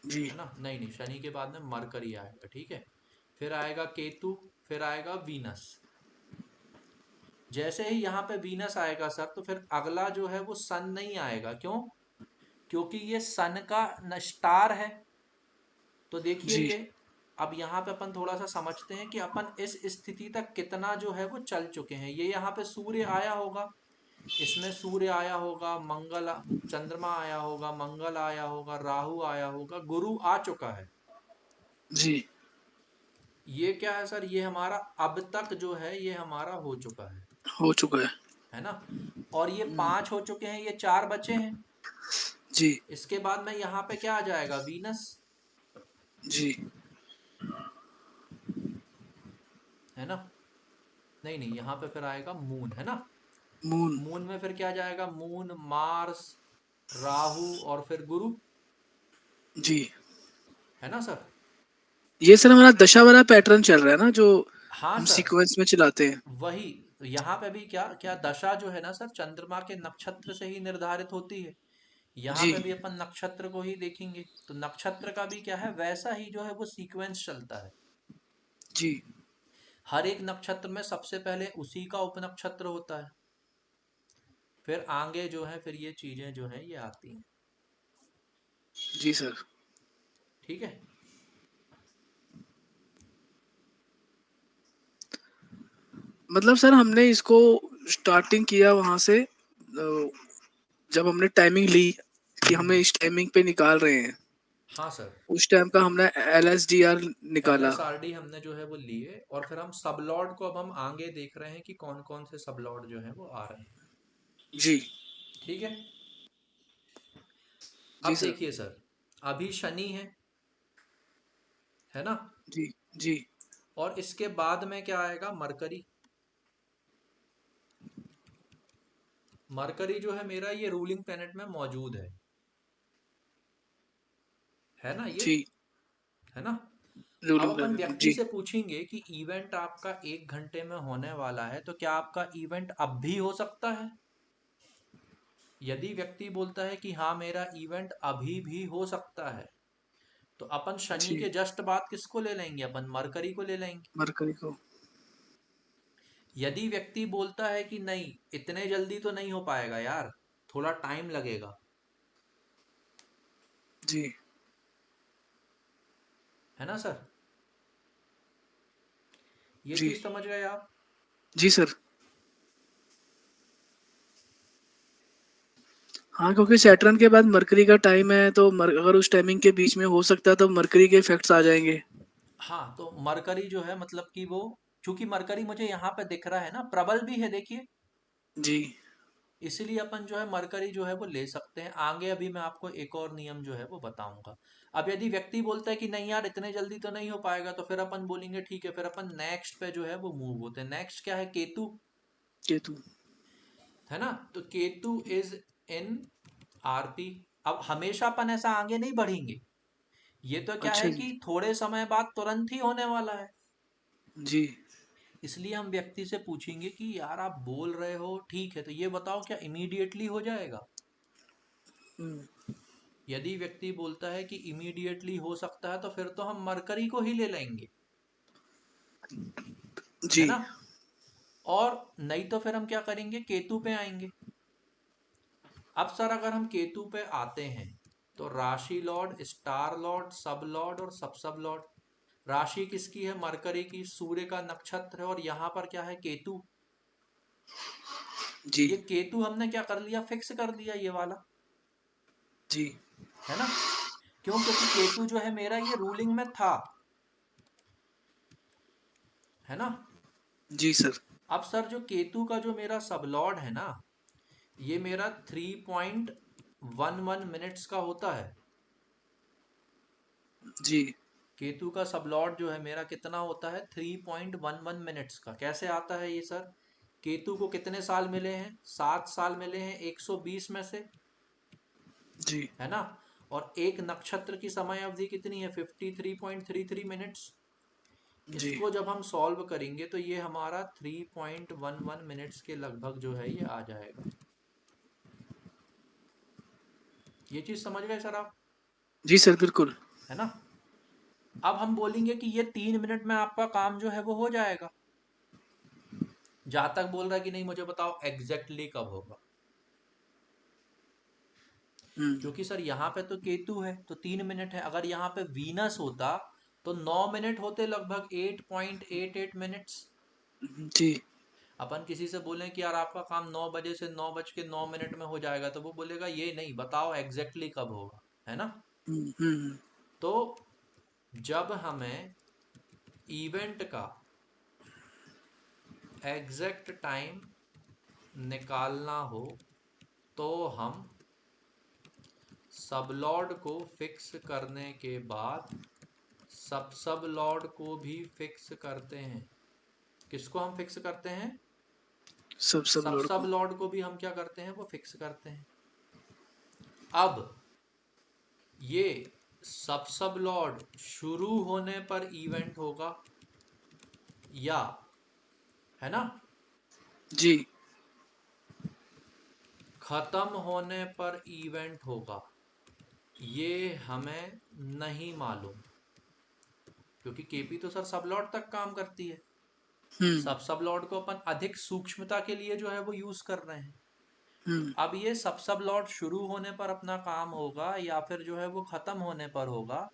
जी है ना। नहीं नहीं, शनि के बाद में मरकरी आएगा, ठीक है। फिर आएगा केतु, फिर आएगा वीनस। जैसे ही यहाँ पे वीनस आएगा सर, तो फिर अगला जो है वो सन नहीं आएगा। क्यों? क्योंकि ये सन का स्टार है। तो देखिए जी ये, अब यहाँ पे अपन थोड़ा सा समझते हैं कि अपन इस स्थिति तक कितना जो है वो चल चुके हैं। ये यहाँ पे सूर्य आया होगा, इसमें सूर्य आया होगा, चंद्रमा आया होगा, मंगल आया होगा, राहु आया होगा, गुरु आ चुका है। जी ये क्या है सर, ये हमारा अब तक जो है ये हमारा हो चुका हो चुका है। है ना। और ये 5 हो चुके हैं, ये 4 बचे हैं। जी इसके बाद में यहाँ पे क्या आ जाएगा, वीनस, जी है ना। नहीं नहीं, यहाँ पे फिर आएगा मून, है ना। मून। मून में फिर क्या जाएगा, मून, मार्स, राहु और फिर गुरु, जी है ना सर। ये सर हमारा दशा वाला पैटर्न चल रहा है ना, जो हाँ हम सर, सीक्वेंस में चलाते हैं। वही। तो यहाँ पे भी क्या क्या दशा जो है ना सर, चंद्रमा के नक्षत्र से ही निर्धारित होती है। यहाँ जी पे भी अपन नक्षत्र को ही देखेंगे, तो नक्षत्र का भी क्या है, वैसा ही जो है वो सीक्वेंस चलता है। जी हर एक नक्षत्र में सबसे पहले उसी का उपनक्षत्र होता है, फिर आगे जो है फिर ये चीजें जो है ये आती हैं। जी सर। ठीक है। मतलब सर हमने इसको स्टार्टिंग किया वहां से, जब हमने टाइमिंग ली कि हमें हम्म। इस टाइमिंग पे निकाल रहे हैं, हाँ सर, उस टाइम का हमने LSDR एल निकाला। एस आर डी हमने जो है वो लिए, और फिर हम सब लॉर्ड को अब हम आगे देख रहे हैं कि कौन कौन से सब लॉर्ड जो है वो आ रहे हैं। जी ठीक है। जी अब सर। देखिए सर, अभी शनि है ना। जी जी और इसके बाद में क्या आएगा, मरकरी। मरकरी जो है मेरा ये रूलिंग प्लेनेट में मौजूद है ना ये, जी है ना। अब रूलिंग अपन प्लेनेट व्यक्ति जी। से पूछेंगे कि इवेंट आपका 1 घंटे में होने वाला है, तो क्या आपका इवेंट अब भी हो सकता है। यदि व्यक्ति बोलता है कि हाँ मेरा इवेंट अभी भी हो सकता है, तो अपन शनि जी के जस्ट बाद किसको ले लेंगे, अपन मरकरी को ले लेंगे। मरकरी को। यदि व्यक्ति बोलता है कि नहीं, इतने जल्दी तो नहीं हो पाएगा यार, थोड़ा टाइम लगेगा, जी है ना सर। ये जी चीज समझ गए आप। जी सर। हाँ, क्योंकि सैटर्न के बाद मरकरी का टाइम है, तो अगर उस टाइमिंग के बीच में हो सकता है तो मरकरी के इफेक्ट्स आ जाएंगे। हाँ, तो मरकरी जो है मतलब कि वो, चूंकि मरकरी मुझे यहाँ पे दिख रहा है ना, प्रबल भी है देखिए, जी इसीलिए अपन जो है मरकरी जो है वो ले सकते हैं। आगे अभी मैं आपको एक और नियम जो है वो बताऊंगा। अब यदि व्यक्ति बोलता है कि नहीं यार इतने जल्दी तो नहीं हो पाएगा, तो फिर अपन बोलेंगे ठीक है, फिर अपन नेक्स्ट पे जो है वो मूव होते हैं। नेक्स्ट क्या है, केतु, केतु। है ना। तो केतु इज इन आरपी। अब हमेशा अपन ऐसा आगे नहीं बढ़ेंगे, ये तो क्या अच्छा है जी। कि थोड़े समय बाद तुरंत ही होने वाला है। जी इसलिए हम व्यक्ति से पूछेंगे कि यार आप बोल रहे हो ठीक है, तो ये बताओ क्या इमीडिएटली हो जाएगा। हम्म, यदि व्यक्ति बोलता है कि इमीडिएटली हो सकता है, तो फिर तो हम मरकरी को ही ले लेंगे, है जी ना। और नहीं तो फिर हम क्या करेंगे, केतु पे आएंगे। अब सर अगर हम केतु पे आते हैं तो राशि Lord, star lord, sub lord और सब लॉर्ड। राशि किसकी है, मरकरी की, सूर्य का नक्षत्र है, और यहाँ पर क्या है, केतु। जी ये केतु हमने क्या कर लिया, फिक्स कर दिया ये वाला, जी है ना। क्यों, क्योंकि केतु जो है मेरा ये रूलिंग में था, है ना। जी सर। अब सर जो केतु का जो मेरा सब लॉर्ड है ना, ये मेरा 3.11 मिनट्स का होता है। जी। केतु का सब लॉर्ड जो है मेरा कितना होता है, 3.11 मिनट्स का। कैसे आता है ये सर, केतु को कितने साल मिले हैं, 7 साल मिले हैं 120 में से, जी है ना। और एक नक्षत्र की समय अवधि कितनी है, 53.33 मिनट्स। जी। इसको जब हम सॉल्व करेंगे तो ये हमारा 3.11 मिनट्स के लगभग जो है ये आ जाएगा। ये चीज समझ गए सर आप, जी सर, बिल्कुल। है ना। अब हम बोलेंगे कि ये 3 मिनट में आपका काम जो है वो हो जाएगा। जहां तक बोल रहा है कि नहीं मुझे बताओ एग्जैक्टली कब होगा, हम्म। क्योंकि सर यहाँ पे तो केतु है तो 3 मिनट है। अगर यहाँ पे वीनस होता तो 9 मिनट होते, लगभग 8.88 मिनट्स। जी। अपन किसी से बोलें कि यार आपका काम 9 बजे से 9:09 में हो जाएगा, तो वो बोलेगा ये नहीं, बताओ एग्जैक्टली कब होगा, है ना। हम्म। तो जब हमें इवेंट का एग्जैक्ट टाइम निकालना हो तो हम सब लॉर्ड को फिक्स करने के बाद सब लॉर्ड को भी फिक्स करते हैं। किसको हम फिक्स करते हैं, सब लॉर्ड सब को। लॉर्ड को भी हम क्या करते हैं, वो फिक्स करते हैं। अब ये सब लॉर्ड शुरू होने पर इवेंट होगा, या, है ना, जी। खत्म होने पर इवेंट होगा, ये हमें नहीं मालूम। क्योंकि केपी तो सर सब लॉर्ड तक काम करती है। हम्म। सब लॉर्ड को अपन अधिक सूक्ष्मता के लिए जो है वो यूज कर रहे हैं। हम्म। अब ये सब लॉर्ड शुरू होने पर अपना काम होगा या फिर जो है वो खत्म होने पर होगा,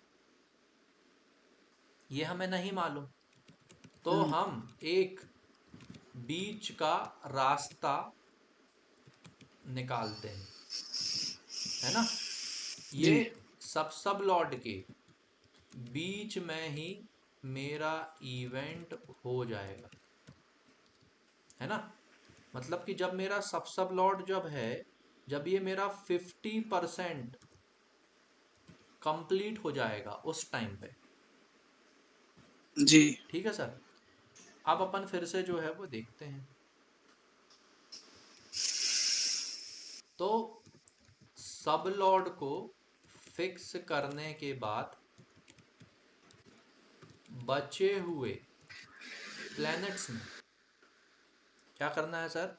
ये हमें नहीं मालूम। तो हम्म। हम एक बीच का रास्ता निकालते हैं, है ना। ये जी सब लॉर्ड के बीच में ही मेरा इवेंट हो जाएगा, है ना। मतलब कि जब मेरा सब लॉर्ड जब है, जब ये मेरा 50% कंप्लीट हो जाएगा उस टाइम पे, जी। ठीक है सर। अब अपन फिर से जो है वो देखते हैं। तो सब लॉर्ड को फिक्स करने के बाद बचे हुए प्लैनेट्स में क्या करना है सर,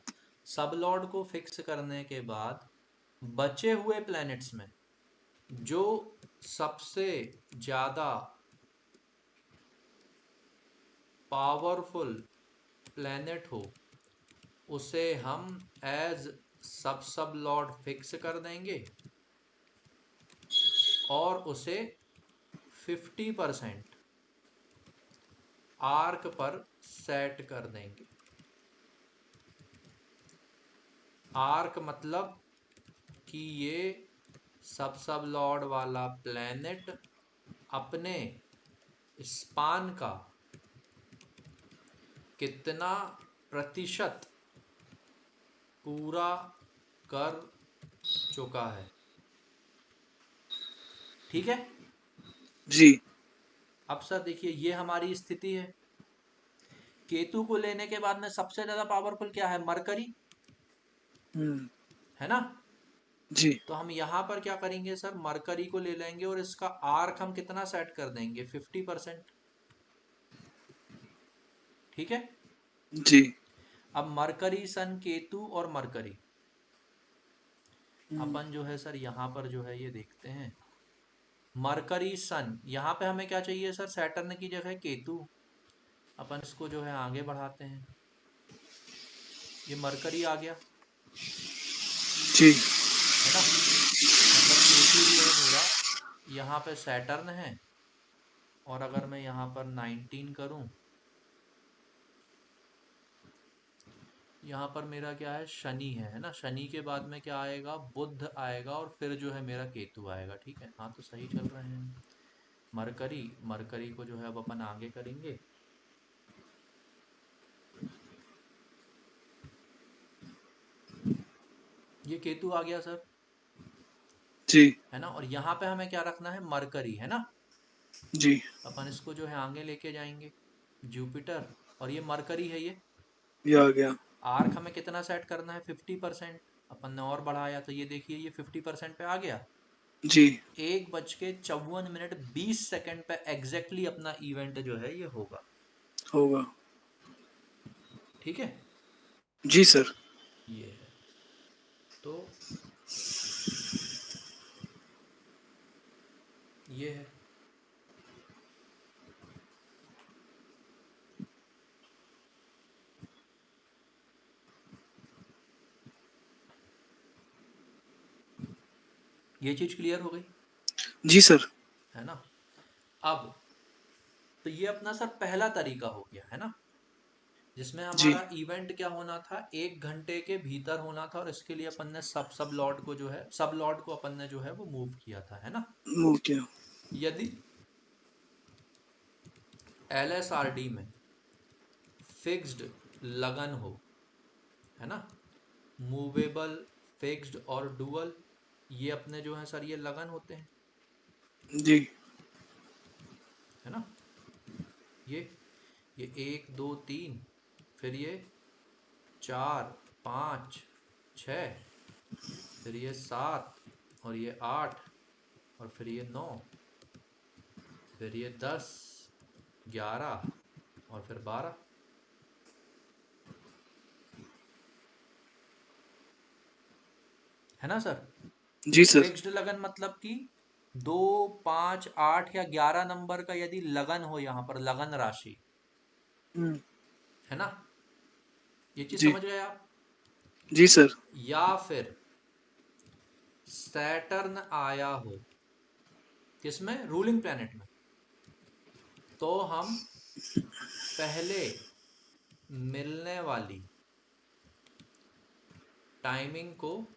सब लॉर्ड को फिक्स करने के बाद बचे हुए प्लैनेट्स में जो सबसे ज्यादा पावरफुल प्लैनेट हो उसे हम एज सब लॉर्ड फिक्स कर देंगे, और उसे 50% आर्क पर सेट कर देंगे। आर्क मतलब कि ये सब लॉर्ड वाला प्लेनेट अपने स्पान का कितना प्रतिशत पूरा कर चुका है, ठीक है। जी। अब सर देखिए ये हमारी स्थिति है। केतु को लेने के बाद में सबसे ज्यादा पावरफुल क्या है, मरकरी, हम्म। है ना। जी। तो हम यहां पर क्या करेंगे सर, मरकरी को ले लेंगे और इसका आर्क हम कितना सेट कर देंगे, 50%, ठीक है। जी। अब मरकरी सन केतु और मरकरी, हम्म। अपन जो है सर यहाँ पर जो है ये देखते हैं। मरकरी सन, यहाँ पे हमें क्या चाहिए सर, सैटर्न की जगह केतु। अपन इसको जो है आगे बढ़ाते हैं। ये मरकरी आ गया, जी है ना। मतलब केतु जो है मेरा, यहाँ पे सैटर्न है, और अगर मैं यहाँ पर 19 करूँ, यहाँ पर मेरा क्या है, शनि है ना। शनि के बाद में क्या आएगा, बुध आएगा, और फिर जो है मेरा केतु आएगा। ठीक है, हाँ तो सही चल रहे हैं हम। मरकरी, मरकरी को जो है अब अपन आगे करेंगे। ये केतु आ गया सर, जी है ना। और यहाँ पे हमें क्या रखना है, मरकरी, है ना। जी, अपन इसको जो है आगे लेके जाएंगे, जुपिटर, और ये मरकरी है ये आ गया। आर्क हमें कितना सेट करना है, 50%। अपन ने और बढ़ाया तो ये देखिए ये 50% पे आ गया। जी 1:54:20 पे एग्जैक्टली अपना इवेंट जो है ये होगा। होगा। ठीक है, जी सर। ये है। तो ये है। ये चीज क्लियर हो गई, जी सर। है ना। अब तो ये अपना सर पहला तरीका हो गया, है ना, जिसमें जी, हमारा इवेंट क्या होना था, 1 घंटे के भीतर होना था, और इसके लिए अपन ने सब लॉर्ड को जो है, सब लॉर्ड को अपन ने जो है वो मूव किया था, है ना। मूव किया। यदि LSRD में फिक्स्ड लगन हो, है ना, मूवेबल, फिक्स्ड और डुअल, ये अपने जो है सर ये लगन होते हैं, जी है ना। ये ये 1 2 3, फिर ये 4 5 6, फिर ये 7, और ये 8, और फिर ये 9, फिर ये 10 11, और फिर 12, है ना सर। जी सर। फिक्स्ड लगन मतलब कि 2 5 8 या 11 नंबर का यदि लगन हो, यहाँ पर लगन राशि, हम्म, है ना, ये चीज जी समझ गए आप। जी सर। या फिर सैटर्न आया हो, किसमें, रूलिंग प्लैनेट में, तो हम पहले मिलने वाली टाइमिंग को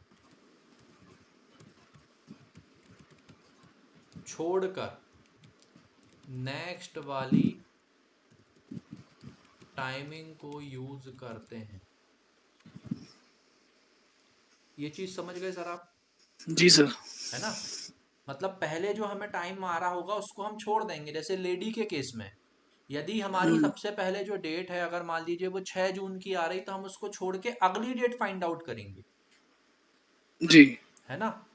छोड़कर नेक्स्ट वाली टाइमिंग को यूज करते हैं। ये चीज समझ गए सर आप, जी सर। है ना। मतलब पहले जो हमें टाइम आ रहा होगा उसको हम छोड़ देंगे। जैसे लेडी के केस में, यदि हमारी हम्म, सबसे पहले जो डेट है, अगर मान लीजिए वो 6 जून की आ रही, तो हम उसको छोड़ के अगली डेट फाइंड आउट करेंगे, जी है ना।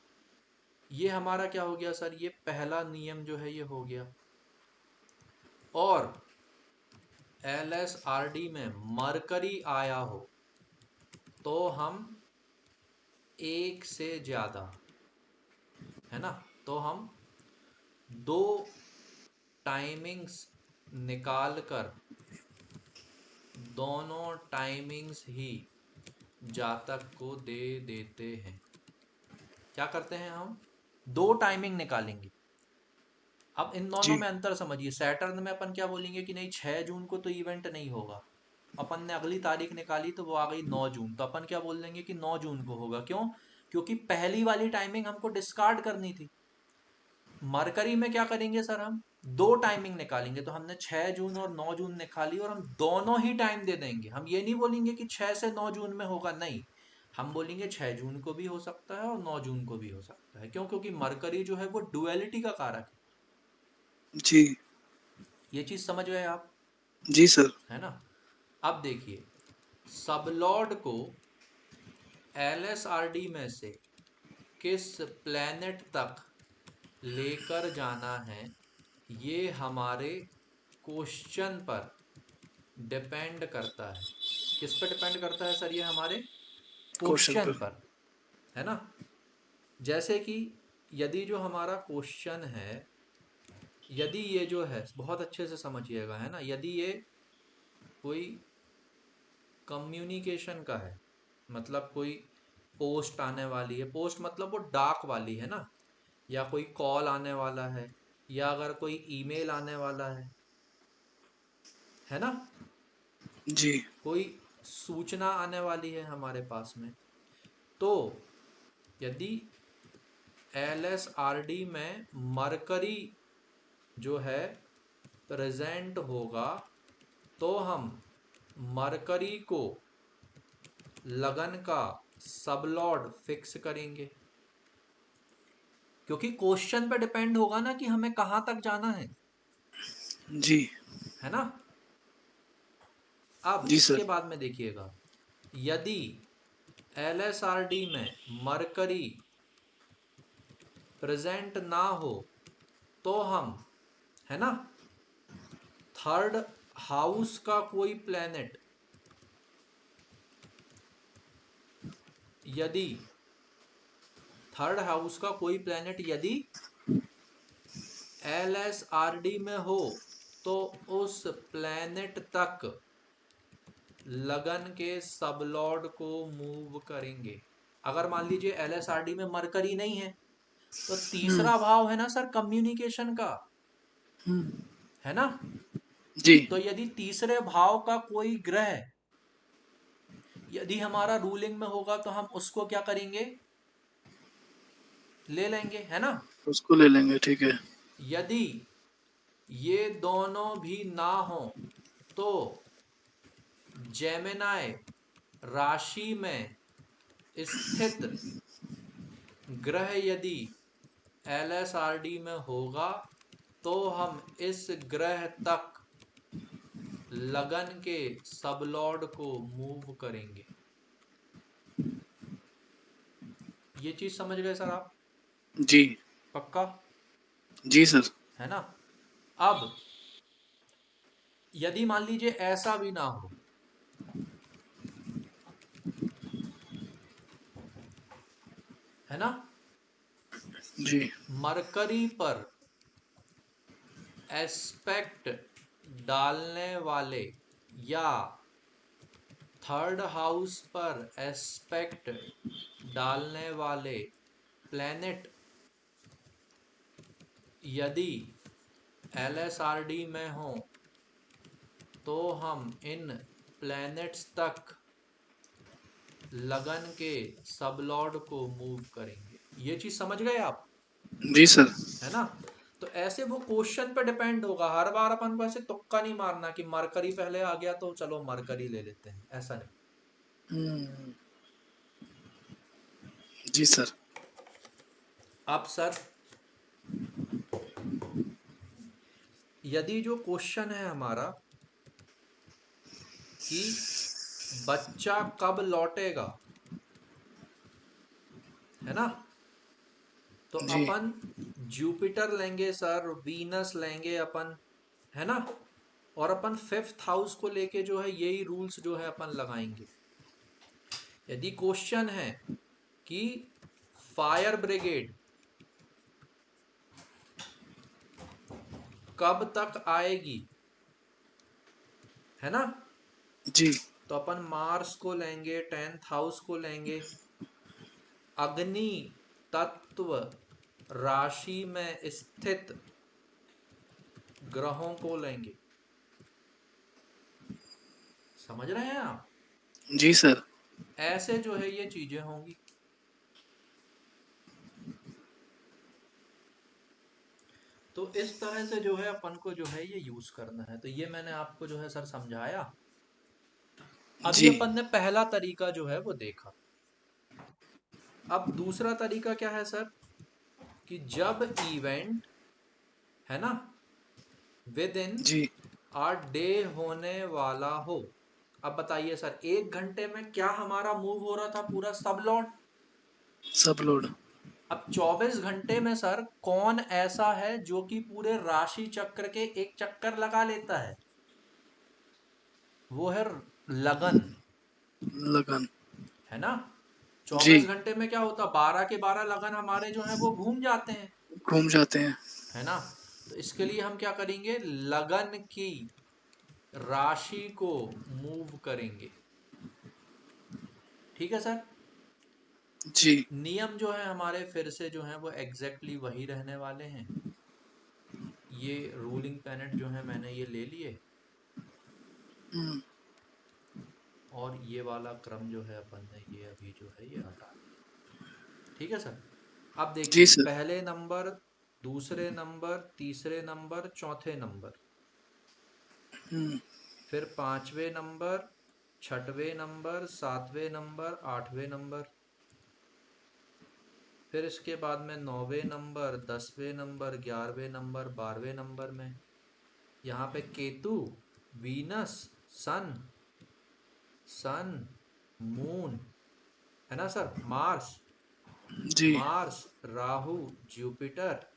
ये हमारा क्या हो गया सर, ये पहला नियम जो है ये हो गया। और LSRD में मरकरी आया हो, तो हम एक से ज्यादा, है ना, तो हम दो टाइमिंग्स निकाल कर दोनों टाइमिंग्स ही जातक को दे देते हैं। क्या करते हैं हम, दो टाइमिंग निकालेंगे। अब इन दोनों जी में अंतर समझिए। सैटर्न में अपन क्या बोलेंगे कि नहीं, 6 जून को तो इवेंट नहीं होगा। अपन ने अगली तारीख निकाली तो वो आ गई 9 जून, तो अपन क्या बोल देंगे कि 9 जून को होगा। क्यों, क्योंकि पहली वाली टाइमिंग हमको डिस्कार्ड करनी थी। मरकरी में क्या करेंगे सर, हम दो टाइमिंग निकालेंगे। तो हमने 6 जून और 9 जून निकाली, और हम दोनों ही टाइम दे देंगे। हम ये नहीं बोलेंगे कि 6 से 9 जून में होगा, नहीं, हम बोलेंगे 6 जून को भी हो सकता है और 9 जून को भी हो सकता है। क्यों, क्योंकि मरकरी जो है वो डुअलिटी का कारक जी है। ये चीज समझ गए आप, जी सर। है ना। अब देखिए, सबलॉर्ड को LSRD में से किस प्लेनेट तक लेकर जाना है, ये हमारे क्वेश्चन पर डिपेंड करता है। किस पर डिपेंड करता है सर, ये हमारे क्वेश्चन क्वेश्चन पर। पर, है ना। जैसे कि यदि जो हमारा क्वेश्चन है, यदि ये जो है, बहुत अच्छे से समझिएगा, है ना, यदि ये कोई कम्युनिकेशन का है, मतलब कोई पोस्ट आने वाली है, पोस्ट मतलब वो डाक वाली है ना, या कोई कॉल आने वाला है, या अगर कोई ईमेल आने वाला है ना, जी। कोई सूचना आने वाली है हमारे पास में, तो यदि LSRD में मरकरी जो है प्रेजेंट होगा, तो हम मरकरी को लगन का सबलॉर्ड फिक्स करेंगे, क्योंकि क्वेश्चन पे डिपेंड होगा ना कि हमें कहां तक जाना जी। है ना। अब जी इसके सर। बाद में देखिएगा, यदि LSRD में मरकरी प्रेजेंट ना हो, तो हम, है ना, थर्ड हाउस का कोई प्लेनेट यदि थर्ड हाउस का कोई प्लेनेट यदि LSRD में हो, तो उस प्लेनेट तक लगन के सबलॉर्ड को मूव करेंगे। अगर मान लीजिए LSRD में मरकरी नहीं है, तो हम्म। तीसरा भाव है ना सर कम्युनिकेशन का, हम्म। है ना। जी। तो यदि तीसरे भाव का कोई ग्रह यदि हमारा रूलिंग में होगा, तो हम उसको क्या करेंगे, ले लेंगे, है ना। उसको ले लेंगे, ठीक है। यदि ये दोनों भी ना हो, तो जेमिनाई राशि में स्थित ग्रह यदि LSRD में होगा, तो हम इस ग्रह तक लगन के सबलॉर्ड को मूव करेंगे। ये चीज समझ गए सर आप? जी। पक्का? जी सर। है ना। अब यदि मान लीजिए ऐसा भी ना हो, है ना, जी। मरकरी पर एस्पेक्ट डालने वाले या थर्ड हाउस पर एस्पेक्ट डालने वाले प्लेनेट यदि LSRD में हो, तो हम इन प्लैनेट्स तक लगन के सबलॉर्ड को मूव करेंगे। ये चीज समझ गए आप? जी सर। है ना। तो ऐसे वो क्वेश्चन पे डिपेंड होगा, हर बार अपन को ऐसे तुक्का नहीं मारना कि मरकरी पहले आ गया तो चलो मरकरी ले लेते हैं, ऐसा नहीं। हम्म। जी सर। अब सर, यदि जो क्वेश्चन है हमारा कि बच्चा कब लौटेगा, है ना, तो जी। अपन जुपिटर लेंगे सर, वीनस लेंगे अपन, है ना, और अपन फिफ्थ हाउस को लेके जो है यही रूल्स जो है अपन लगाएंगे। यदि क्वेश्चन है कि फायर ब्रिगेड कब तक आएगी, है ना, जी। तो अपन मार्स को लेंगे, 10th हाउस को लेंगे, अग्नि तत्व राशि में स्थित ग्रहों को लेंगे। समझ रहे हैं आप? जी सर। ऐसे जो है ये चीजें होंगी। तो इस तरह से जो है अपन को जो है ये यूज करना है। तो ये मैंने आपको जो है सर समझाया। अभी जी। अपन ने पहला तरीका जो है वो देखा। अब दूसरा तरीका क्या है सर, कि जब इवेंट, है ना, with in ji. Uh day होने वाला हो। अब बताइए सर, 1 घंटे में क्या हमारा मूव हो रहा था पूरा सब लॉट। सब लोड। अब 24 घंटे में सर कौन ऐसा है जो कि पूरे राशि चक्र के एक चक्कर लगा लेता है? वो है लगन, लगन। है ना। जी। 24 घंटे में क्या होता, 12 के 12 लगन हमारे जो है वो घूम जाते हैं, घूम जाते हैं। है ना। तो इसके लिए हम क्या करेंगे, लगन की राशि को मूव करेंगे। ठीक है सर। जी। नियम जो है हमारे फिर से जो है वो एग्जैक्टली वही रहने वाले हैं। ये रूलिंग प्लैनेट जो है मैंने ये ले लिए, हम्म। और ये वाला क्रम जो है अपन ने ये अभी जो है ये हटा दिया। ठीक है सर। अब जी देखिए, सर। पहले नंबर, दूसरे नंबर, तीसरे नंबर, चौथे नंबर, हम्म। फिर पांचवें नंबर, छठवें नंबर, सातवें नंबर, आठवें नंबर, फिर इसके बाद में नौवें नंबर, 10वें नंबर, 11वें नंबर, 12वें नंबर में यहाँ पे Ketu, Venus, Sun, Sun, Moon, है ना सर, मार्स, जी। Mars, Rahu, Jupiter,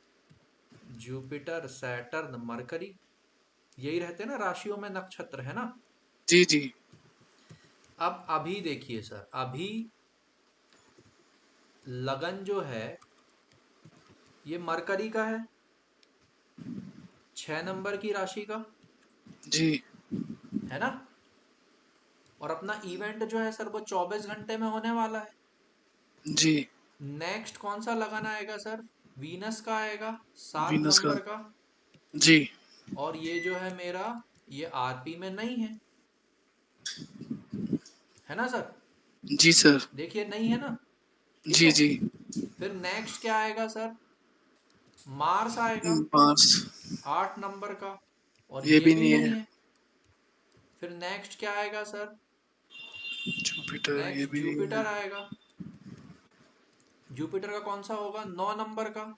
Jupiter, Saturn, Mercury, यही रहते हैं ना राशियों में, नक्षत्र, है ना। जी। जी। अब अभी देखिए सर, अभी लगन जो है ये मरकरी का है, 6 नंबर की राशि का, जी। है ना। और अपना इवेंट जो है सर वो 24 घंटे में होने वाला है। जी। नेक्स्ट कौन सा लगन आएगा सर? वीनस का आएगा, सात वीनस का। नंबर का। जी। और ये जो है मेरा, ये आरपी में नहीं है ना सर। जी सर। देखिए नहीं है ना। ठीक जी। है। जी। फिर नेक्स्ट क्या आएगा सर? मार्स आएगा, मार्स। 8 नंबर का, और ये ये भी भी नहीं है। नहीं है। फिर नेक्स्ट क्या आएगा सर? जुपिटर ये नेक्स्ट भी नहीं है। जुपिटर आएगा। जुपिटर का कौन सा होगा? 9 नंबर का,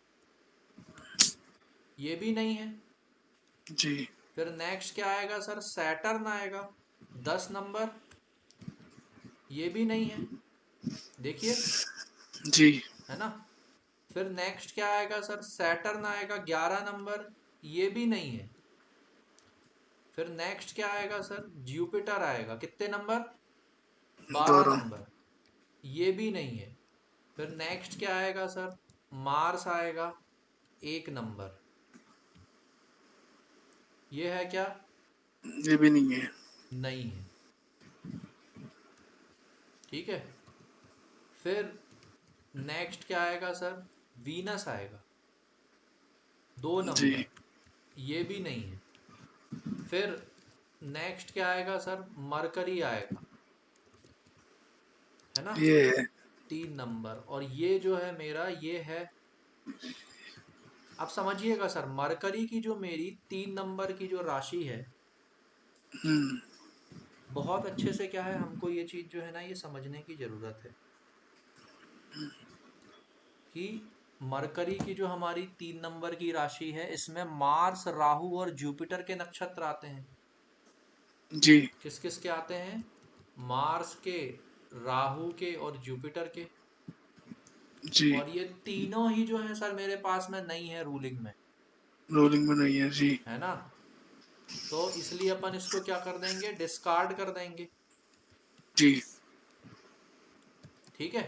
ये भी नहीं है। जी। फिर नेक्स्ट क्या आएगा सर? सैटर्न आएगा, 10 नंबर, ये भी नहीं है। देखिए, जी। है ना। फिर नेक्स्ट क्या आएगा सर? सैटर्न आएगा, 11 नंबर, ये भी नहीं है। फिर नेक्स्ट क्या आएगा सर? जुपिटर आएगा, कितने नंबर? 12। नंबर, ये भी नहीं है। फिर नेक्स्ट क्या आएगा सर? मार्स आएगा, 1 नंबर, ये है क्या? ये भी नहीं है। नहीं है। ठीक है। फिर नेक्स्ट क्या आएगा सर? वीनस आएगा, 2 नंबर, जी। ये भी नहीं है। फिर नेक्स्ट क्या आएगा सर? मरकरी आएगा, है ना, ये है। 3 नंबर, और ये जो है मेरा ये है। अब समझिएगा सर, मरकरी की जो मेरी 3 नंबर की जो राशि है, हम्म। बहुत अच्छे से क्या है, हमको ये चीज जो है ना ये समझने की जरूरत है कि मरकरी की जो हमारी 3 नंबर की राशि है, इसमें मार्स, राहु और जुपिटर के नक्षत्र आते हैं। जी। किस किस के आते हैं? मार्स के, राहु के और जुपिटर के। जी। और ये तीनों ही जो है सर मेरे पास में नहीं है रूलिंग में, रोलिंग में नहीं है। जी। है ना। तो इसलिए अपन इसको क्या कर देंगे? डिस्कार्ड कर देंगे। जी। ठीक है।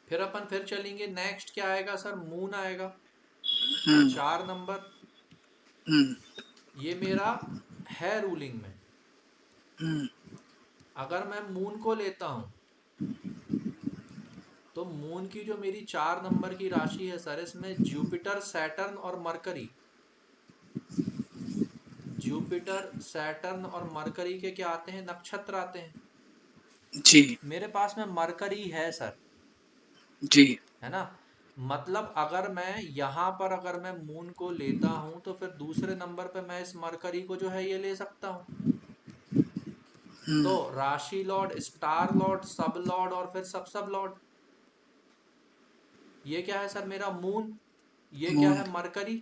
फिर अपन फिर चलेंगे, नेक्स्ट क्या आएगा सर? मून आएगा, हम्म। 4 नंबर, हम्म। ये मेरा है रूलिंग में। हम्म। अगर मैं मून को लेता हूं, तो मून की जो मेरी 4 नंबर की राशि है सर, इसमें जुपिटर, सैटर्न और मरकरी, जुपिटर, सैटर्न और मरकरी के क्या आते हैं? नक्षत्र आते हैं। जी। मेरे पास में मरकरी है सर, जी। है ना। मतलब अगर मैं यहाँ पर अगर मैं मून को लेता हूं, तो फिर दूसरे नंबर पे मैं इस मरकरी को जो है ये ले सकता हूं। तो हम्म। राशि Lord, star lord, sub lord और फिर सब सब लॉर्ड, ये क्या है सर? मेरा मून। ये क्या मून। है? मरकरी।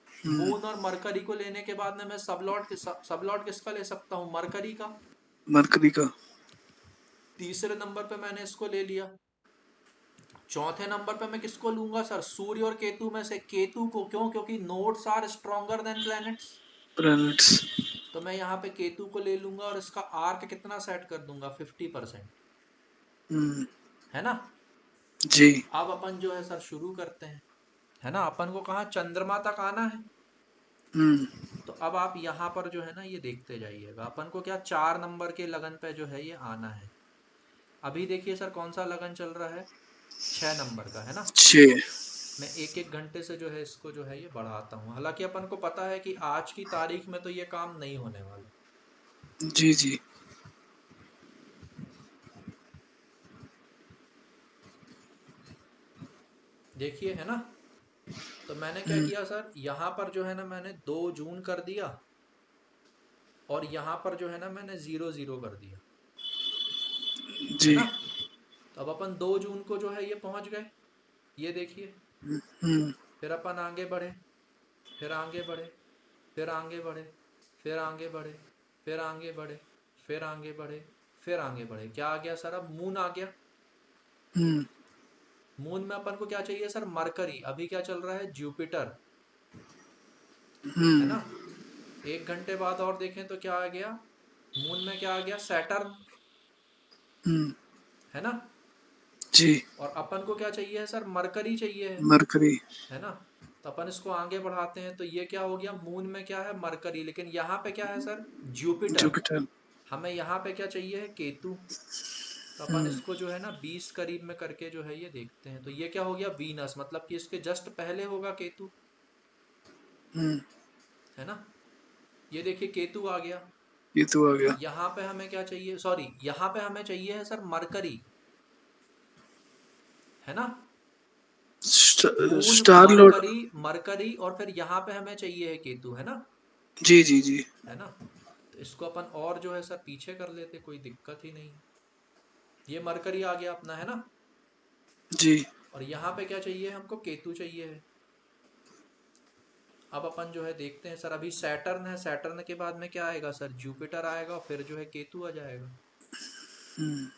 हम्म। मून और मरकरी को लेने के बाद में मैं सब लॉर्ड किसका ले सकता हूँ? मरकरी का। मरकरी का। तीसरे नंबर पे मैंने इसको ले लिया। चौथे नंबर पे मैं किसको लूंगा सर? सूर्य और केतु में से केतु को। क्यों? क्योंकि nodes are stronger than planets. Planets. तो मैं यहाँ पे केतु को ले लूंगा और इसका आर्क कितना सेट कर दूंगा? 50%, हम्म। है ना। जी। अब अपन जो है सर शुरू करते हैं, है ना। अपन को कहाँ? चंद्रमा तक आना है। हम्म। तो अब आप यहाँ पर जो है ना ये देखते जाइएगा, अपन को क्या 4 नंबर के लगन पे जो है ये आना है। अभी देखिए सर कौन सा लगन चल रहा है, 6 नंबर का है ना। 6। मैं एक एक घंटे से जो है इसको जो है ये बढ़ाता हूँ, हालांकि अपन को पता है कि आज की तारीख में तो ये काम नहीं होने वाला। जी जी। देखिए है ना, तो मैंने क्या हम्म, किया सर, यहाँ पर जो है ना मैंने 2 जून कर दिया, और यहाँ पर जो है ना मैंने 0 0 कर दिया, है जी। ना। तो अब अपन 2 जून को जो है ये पहुंच गए, ये देखिए। हम्म, फिर अपन आगे बढ़े, फिर आगे बढ़े, फिर आगे बढ़े, फिर आगे बढ़े, फिर आगे बढ़े, फिर आगे बढ़े, फिर आगे बढ़े, क्या आ गया सर, अब मून आ गया। हम्म, मून में अपन को क्या चाहिए सर, मरकरी, अभी क्या चल रहा है, जुपिटर, है हम्म, ना। 1 घंटे बाद और देखें तो क्या आ गया, मून में क्या आ गया, सैटर्न, हम्म, है ना। जी। और अपन को क्या चाहिए है सर, मरकरी चाहिए मरकरी। है ना। तो अपन इसको आगे बढ़ाते हैं, तो ये क्या हो गया, मून में क्या है, मरकरी, लेकिन यहाँ पे क्या है सर, जुपिटर। जुपिटर। हमें यहाँ पे क्या चाहिए है, केतु। तो अपन हम्म, इसको जो है ना 20 करीब में करके जो है ये देखते हैं, तो ये क्या हो गया, वीनस, मतलब कि इसके जस्ट पहले होगा केतु, हम्म, है ना। ये देखिए केतु आ गया। ये तो आ गया। यहाँ पे हमें क्या चाहिए, सॉरी, यहाँ पे हमें चाहिए है सर मरकरी, है ना। Moon, star Lord. Mercury, mercury, और फिर यहाँ पे हमें चाहिए है केतु, है ना, जी जी जी। है ना। तो इसको अपन और जो है सर पीछे कर लेते, कोई दिक्कत ही नहीं। ये मरकरी आ गया अपना, है ना। जी। और यहाँ पे क्या चाहिए, हमको केतु चाहिए है। अब अपन जो है देखते हैं सर, अभी सैटर्न है, सैटर्न के बाद में क्या आएगा सर, जुपिटर आएगा, फिर जो है केतु आ जाएगा। हम्म,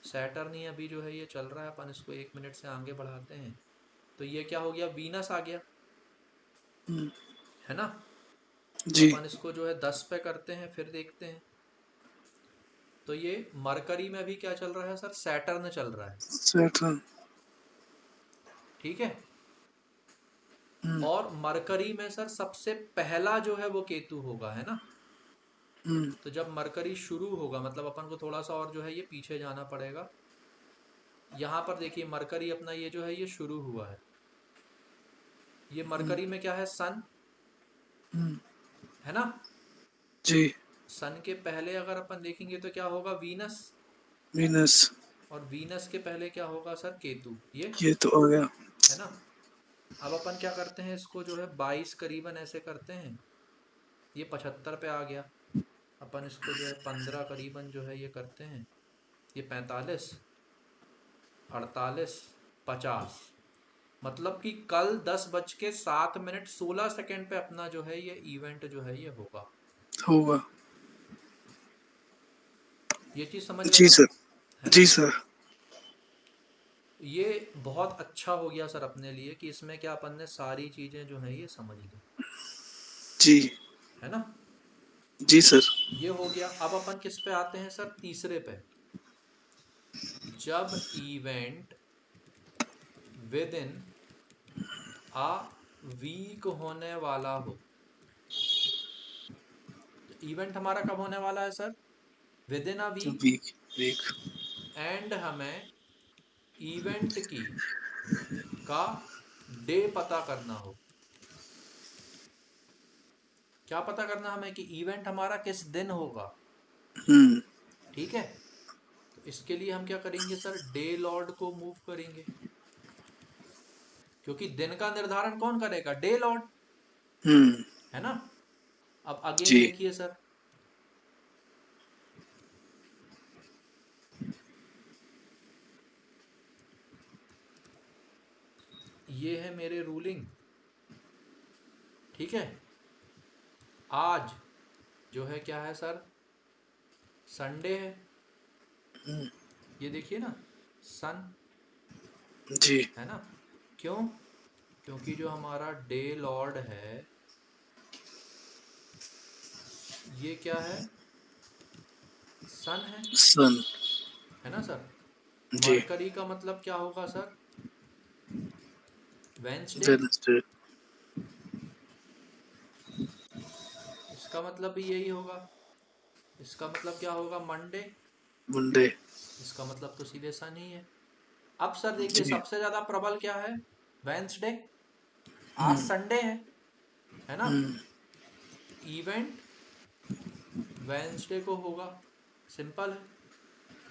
सैटर्न ही अभी जो है ये चल रहा है, अपन इसको 1 मिनट से आगे बढ़ाते हैं, तो ये क्या हो गया, वीनस आ गया, हम्म, है ना। तो जी। अपन इसको जो है 10 पे करते हैं, फिर देखते हैं। तो ये मरकरी में भी क्या चल रहा है सर, सैटर्न चल रहा है, सैटर्न। ठीक है। हम्म, और मरकरी में सर सबसे पहला जो है वो केतु होगा, है ना। हम्म, तो जब मरकरी शुरू होगा, मतलब अपन को थोड़ा सा और जो है ये पीछे जाना पड़ेगा। यहाँ पर देखिए मरकरी अपना ये जो है ये शुरू हुआ है, ये हम्म, मरकरी में क्या है, सन, हम्म, है ना। जी। सन के पहले अगर अपन देखेंगे तो क्या होगा, वीनस, वीनस। और वीनस के पहले क्या होगा सर, केतु, ये, ये तो आ गया। है ना। अब अपन क्या करते हैं, इसको जो है 22 करीबन ऐसे करते हैं, ये 75 पे आ गया। अपन इसको जो है 15 करीबन जो है ये करते हैं, ये 45, 48, 50, मतलब कि कल 10:07:16 पे अपना जो है ये इवेंट जो है ये होगा। होगा। ये चीज समझ गए जी ना, सर। है ना। जी सर। ये बहुत अच्छा हो गया सर अपने लिए कि इसमें क्या अपन ने सारी चीजें जो है ये समझ ली, जी। है ना। जी सर। ये हो गया। अब अपन किस पे आते हैं सर, तीसरे पे, जब event within a week होने वाला हो। इवेंट हमारा कब होने वाला है sir, within a week, week. Week. And हमें इवेंट की का डे पता करना हो। क्या पता करना हमें, कि इवेंट हमारा किस दिन होगा, हम्म, ठीक है। तो इसके लिए हम क्या करेंगे सर, डे लॉर्ड को मूव करेंगे, क्योंकि दिन का निर्धारण कौन करेगा, डे लॉर्ड, हम्म, है ना। अब अगेन जी। देखिए सर, ये है मेरे रूलिंग, ठीक है। आज जो है क्या है सर, संडे है, ये देखिए ना, सन, जी। है ना। क्यों, क्योंकि जो हमारा डे लॉर्ड है ये क्या है, सन सन। है ना सर। जी। मरकरी का मतलब क्या होगा सर, वेंसडे, वेडनेसडे। इसका मतलब भी यही होगा। इसका मतलब क्या होगा, मंडे, मंडे। इसका मतलब तो सीधे सन ही है। अब सर देखिए जी। सबसे ज्यादा प्रबल क्या है? वेंसडे। आज हम्म। संडे है ना? हम्म। तो इवेंट वेंसडे को होगा, सिंपल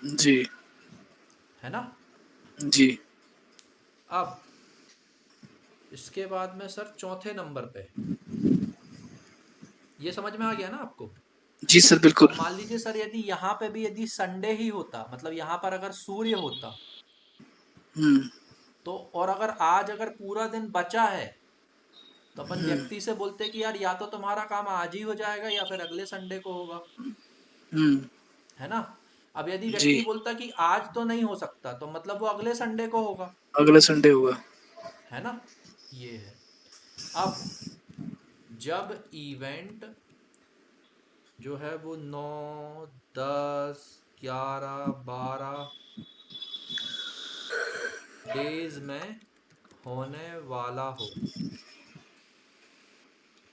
जी। है ना? जी। अब इसके बाद में सर चौथे नंबर पे, ये समझ में आ गया ना आपको? जी सर, अब बिल्कुल। मान लीजिए सर यदि यहाँ पे भी यदि संडे ही होता, मतलब यहाँ पर अगर सूर्य होता, हम्म। तो और अगर आज अगर पूरा दिन बचा है, तो अपन हम्म। व्यक्ति से बोलते कि यार या तो तुम्हारा काम आज ही हो जाएगा या फिर अगले संडे को होगा, हम्म। है ना? अब यदि जी। व्यक्ति बोलता कि आज तो नहीं हो सकता, तो मतलब वो अगले संडे को होगा, अगला संडे होगा। है ना? ये है। अब जब इवेंट जो है वो 9, 10, 11, 12 डेज में होने वाला हो,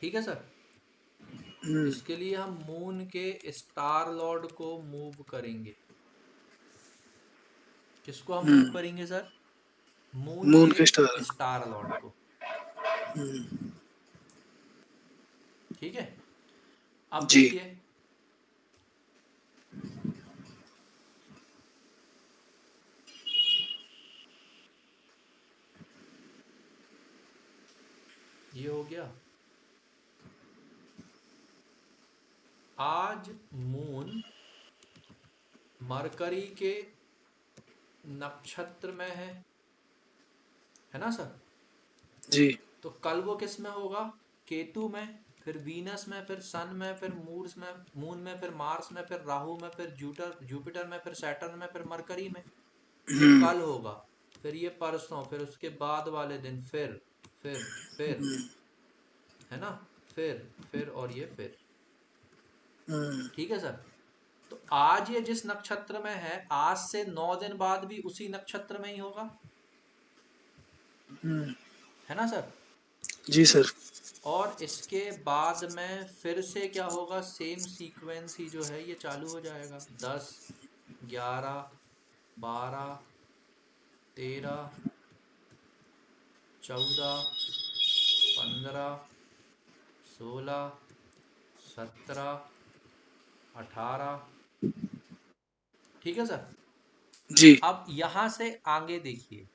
ठीक है सर, हम्म। इसके लिए हम मून के स्टार लॉर्ड को मूव करेंगे। किसको हम मूव हम्म। करेंगे सर? मून मून के स्टार। के स्टार लॉर्ड को। हम्म। ठीक है। अब जी। देखिए, ये हो गया। आज मून मरकरी के नक्षत्र में है ना सर? जी। तो कल वो किस में होगा? केतु में, फिर वीनस में, फिर सन में, फिर मूर्स में, मून में, फिर मार्स में, फिर राहु में, फिर जुपिटर जुपिटर में, फिर सैटर्न में, फिर मरकरी में। ये हम्म। कल होगा। फिर ये परसों, फिर उसके बाद वाले दिन, फिर है ना? फिर और ये फिर। हम्म। ठीक है सर। तो आज ये जिस नक्षत्र में है, आज से 9 दिन बाद भी उसी नक्षत्र में ही होगा, हम्म। है ना सर? जी सर। और इसके बाद में फिर से क्या होगा? सेम सीक्वेंस ही जो है ये चालू हो जाएगा। 10, 11, 12, 13, 14, 15, 16, 17, 18। ठीक है सर। जी। अब यहां से आगे देखिए,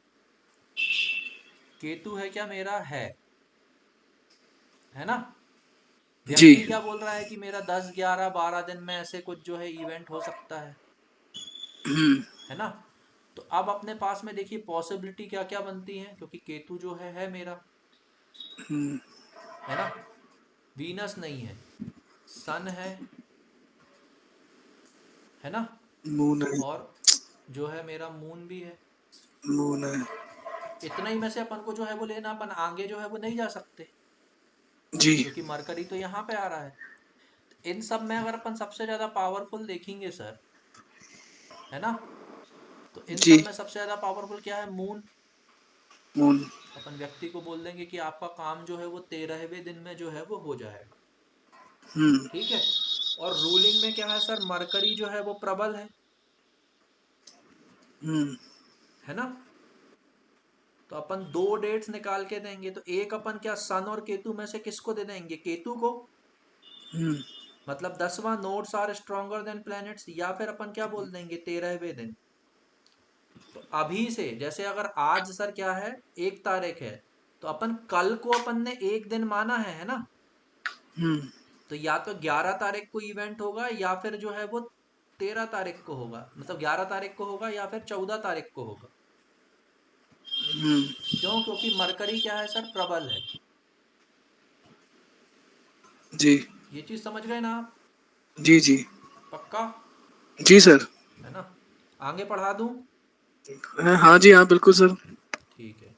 केतु है क्या मेरा? है ना? जी। व्यक्ति क्या बोल रहा है कि मेरा 10, 11, 12 दिन में ऐसे कुछ जो है इवेंट हो सकता हम्म। है ना? तो अब अपने पास में देखिए पॉसिबिलिटी क्या क्या बनती है, क्योंकि केतु जो है मेरा, हम्म। है ना? वीनस नहीं है, सन है ना? मून है। और जो है मेरा मून भी है। मून है। इतना ही में से अपन को जो है वो लेना, अपन आगे जो है वो नहीं जा सकते, जी। क्योंकि मरकरी तो यहाँ पे आ रहा है। इन सब में अगर अपन सबसे ज्यादा पावरफुल देखेंगे सर, है ना, तो इन जी। सब में सबसे ज्यादा पावरफुल क्या है? मून। मून। अपन व्यक्ति को बोल देंगे कि आपका काम जो है वो 13वें दिन में जो है वो हो जाएगा। हम्म। ठीक है। और रूलिंग में क्या है सर? मरकरी जो है वो प्रबल हम्म। है ना? तो अपन दो डेट्स निकाल के देंगे, तो एक अपन क्या सन और केतु में से किसको दे देंगे? केतु को। हम्म। मतलब 10वां, nodes are stronger than planets, या फिर अपन क्या बोल देंगे? 13वें दिन। तो अभी से जैसे अगर आज सर क्या है, 1 तारीख है, तो अपन कल को अपन ने एक दिन माना है ना? हम्म। तो या तो 11 तारीख को इवेंट होगा या फिर जो है वो 13 तारीख को होगा, मतलब 11 तारीख को होगा या फिर 14 तारीख को होगा। हम्म। क्यों? क्योंकि मरकरी क्या है सर? प्रबल है। जी। ये चीज समझ गए ना आप? जी। जी। पक्का? जी सर। है ना? आगे पढ़ा दूं? हाँ जी, हाँ बिल्कुल सर। ठीक है।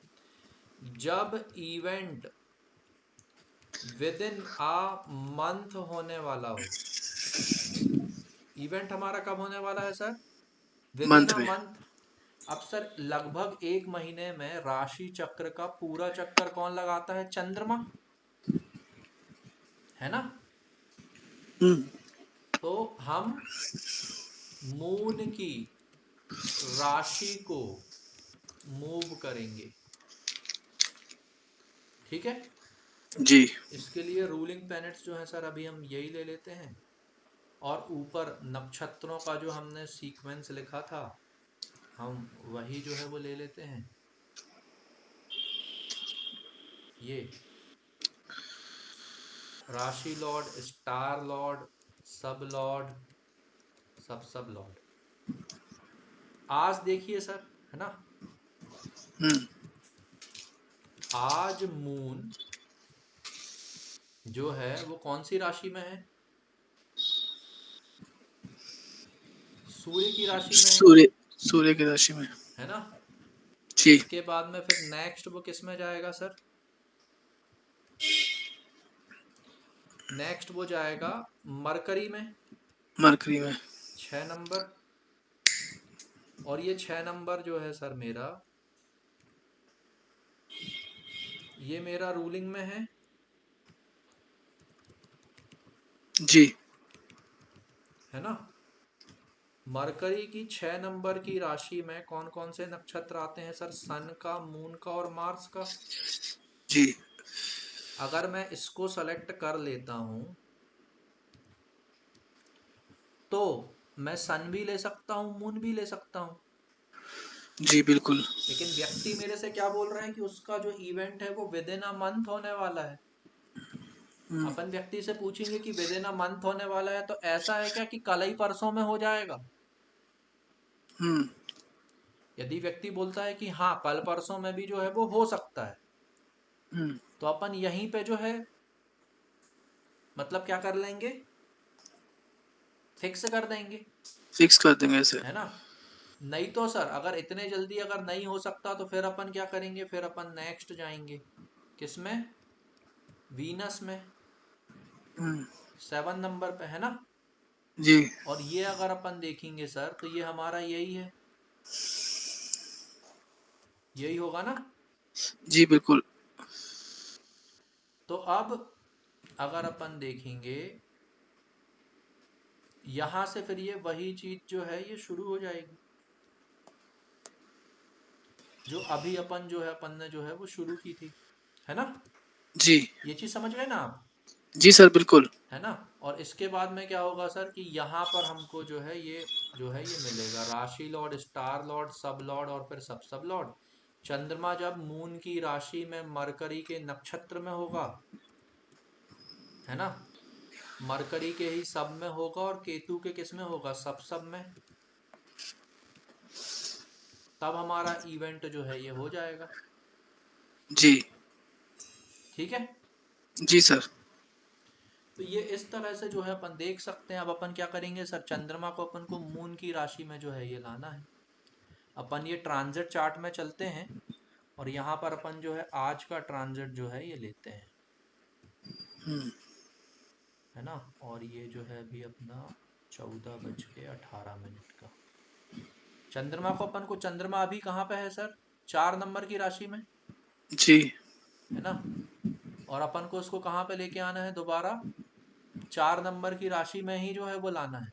जब event within a month होने वाला हो, इवेंट हमारा कब होने वाला है sir? Within month uh में। मंथ। अब सर लगभग 1 महीने में राशि चक्र का पूरा चक्कर कौन लगाता है? चंद्रमा, है ना? हम्म। तो हम मून की राशि को मूव करेंगे। ठीक है, जी। इसके लिए रूलिंग प्लैनेट्स जो है सर अभी हम यही ले लेते हैं, और ऊपर नक्षत्रों का जो हमने सीक्वेंस लिखा था हम वही जो है वो ले लेते हैं। ये राशि Lord, star lord, sub lord, sub Lord. आज देखिए सर, है ना, हम्म। आज मून जो है वो कौन सी राशि में है? सूर्य की राशि में है, सूर्य सूर्य की राशि में। है ना। जी। इसके बाद में फिर नेक्स्ट वो किस में जाएगा सर? नेक्स्ट वो जाएगा मरकरी में, मरकरी में। 6 नंबर। और ये 6 नंबर जो है सर मेरा, ये मेरा रूलिंग में जी। है ना। मरकरी की 6 नंबर की राशि में कौन कौन से नक्षत्र आते हैं सर? सन का, मून का और मार्स का। जी। अगर मैं इसको सेलेक्ट कर लेता हूं तो मैं सन भी ले सकता हूं, मून भी ले सकता हूं। जी बिल्कुल। लेकिन व्यक्ति मेरे से क्या बोल रहा है कि उसका जो इवेंट है वो विद इन अ मंथ होने वाला है। हम्म। अपन व्यक्ति से पूछेंगे कि विद इन अ मंथ होने वाला है तो ऐसा है क्या कि कल ही परसों में हो जाएगा? हम्म। यदि व्यक्ति बोलता है कि हाँ कल परसों में भी जो है वो हो सकता है, हम्म। तो अपन यहीं पे जो है मतलब क्या कर लेंगे, फिक्स कर देंगे, फिक्स कर देंगे ऐसे। है ना। नहीं तो सर अगर इतने जल्दी अगर नहीं हो सकता तो फिर अपन क्या करेंगे, फिर अपन नेक्स्ट जाएंगे किसमें? वीनस में, हम्म। 7 नंबर पे, है ना। जी। और ये अगर अपन देखेंगे सर तो ये हमारा यही है, यही होगा ना। जी बिल्कुल। तो अब अगर अपन देखेंगे यहां से, फिर ये वही चीज जो है ये शुरू हो जाएगी, जो अभी अपन जो है अपन ने जो है वो शुरू की थी, है ना। जी। ये चीज समझ गए ना आप? जी सर बिल्कुल। है ना। और इसके बाद में क्या होगा सर कि यहाँ पर हमको जो है ये जो है ये मिलेगा राशि Lord, star lord, sub lord और फिर सब लॉर्ड। चंद्रमा जब मून की राशि में मरकरी के नक्षत्र में होगा, है ना, मरकरी के ही सब में होगा और केतु के किस में होगा? सब में। तब हमारा इवेंट जो है ये हो जाएगा। जी। ठीक है। जी सर। तो ये इस तरह से जो है अपन देख सकते हैं। अब अपन क्या करेंगे सर, चंद्रमा को अपन को मून की राशि में जो है ये लाना है। अपन ये ट्रांजिट चार्ट में चलते हैं और यहाँ पर अपन जो है आज का ट्रांजिट जो है ये लेते हैं, हम्म। है ना। और ये जो है अभी अपना 14:18 का। चंद्रमा को अपन को, चंद्रमा अभी कहाँ पे है सर? 4 नंबर की राशि में, जी। है ना। और अपन को उसको कहाँ पे लेके आना है दोबारा? 4 नंबर की राशि में ही जो है वो लाना है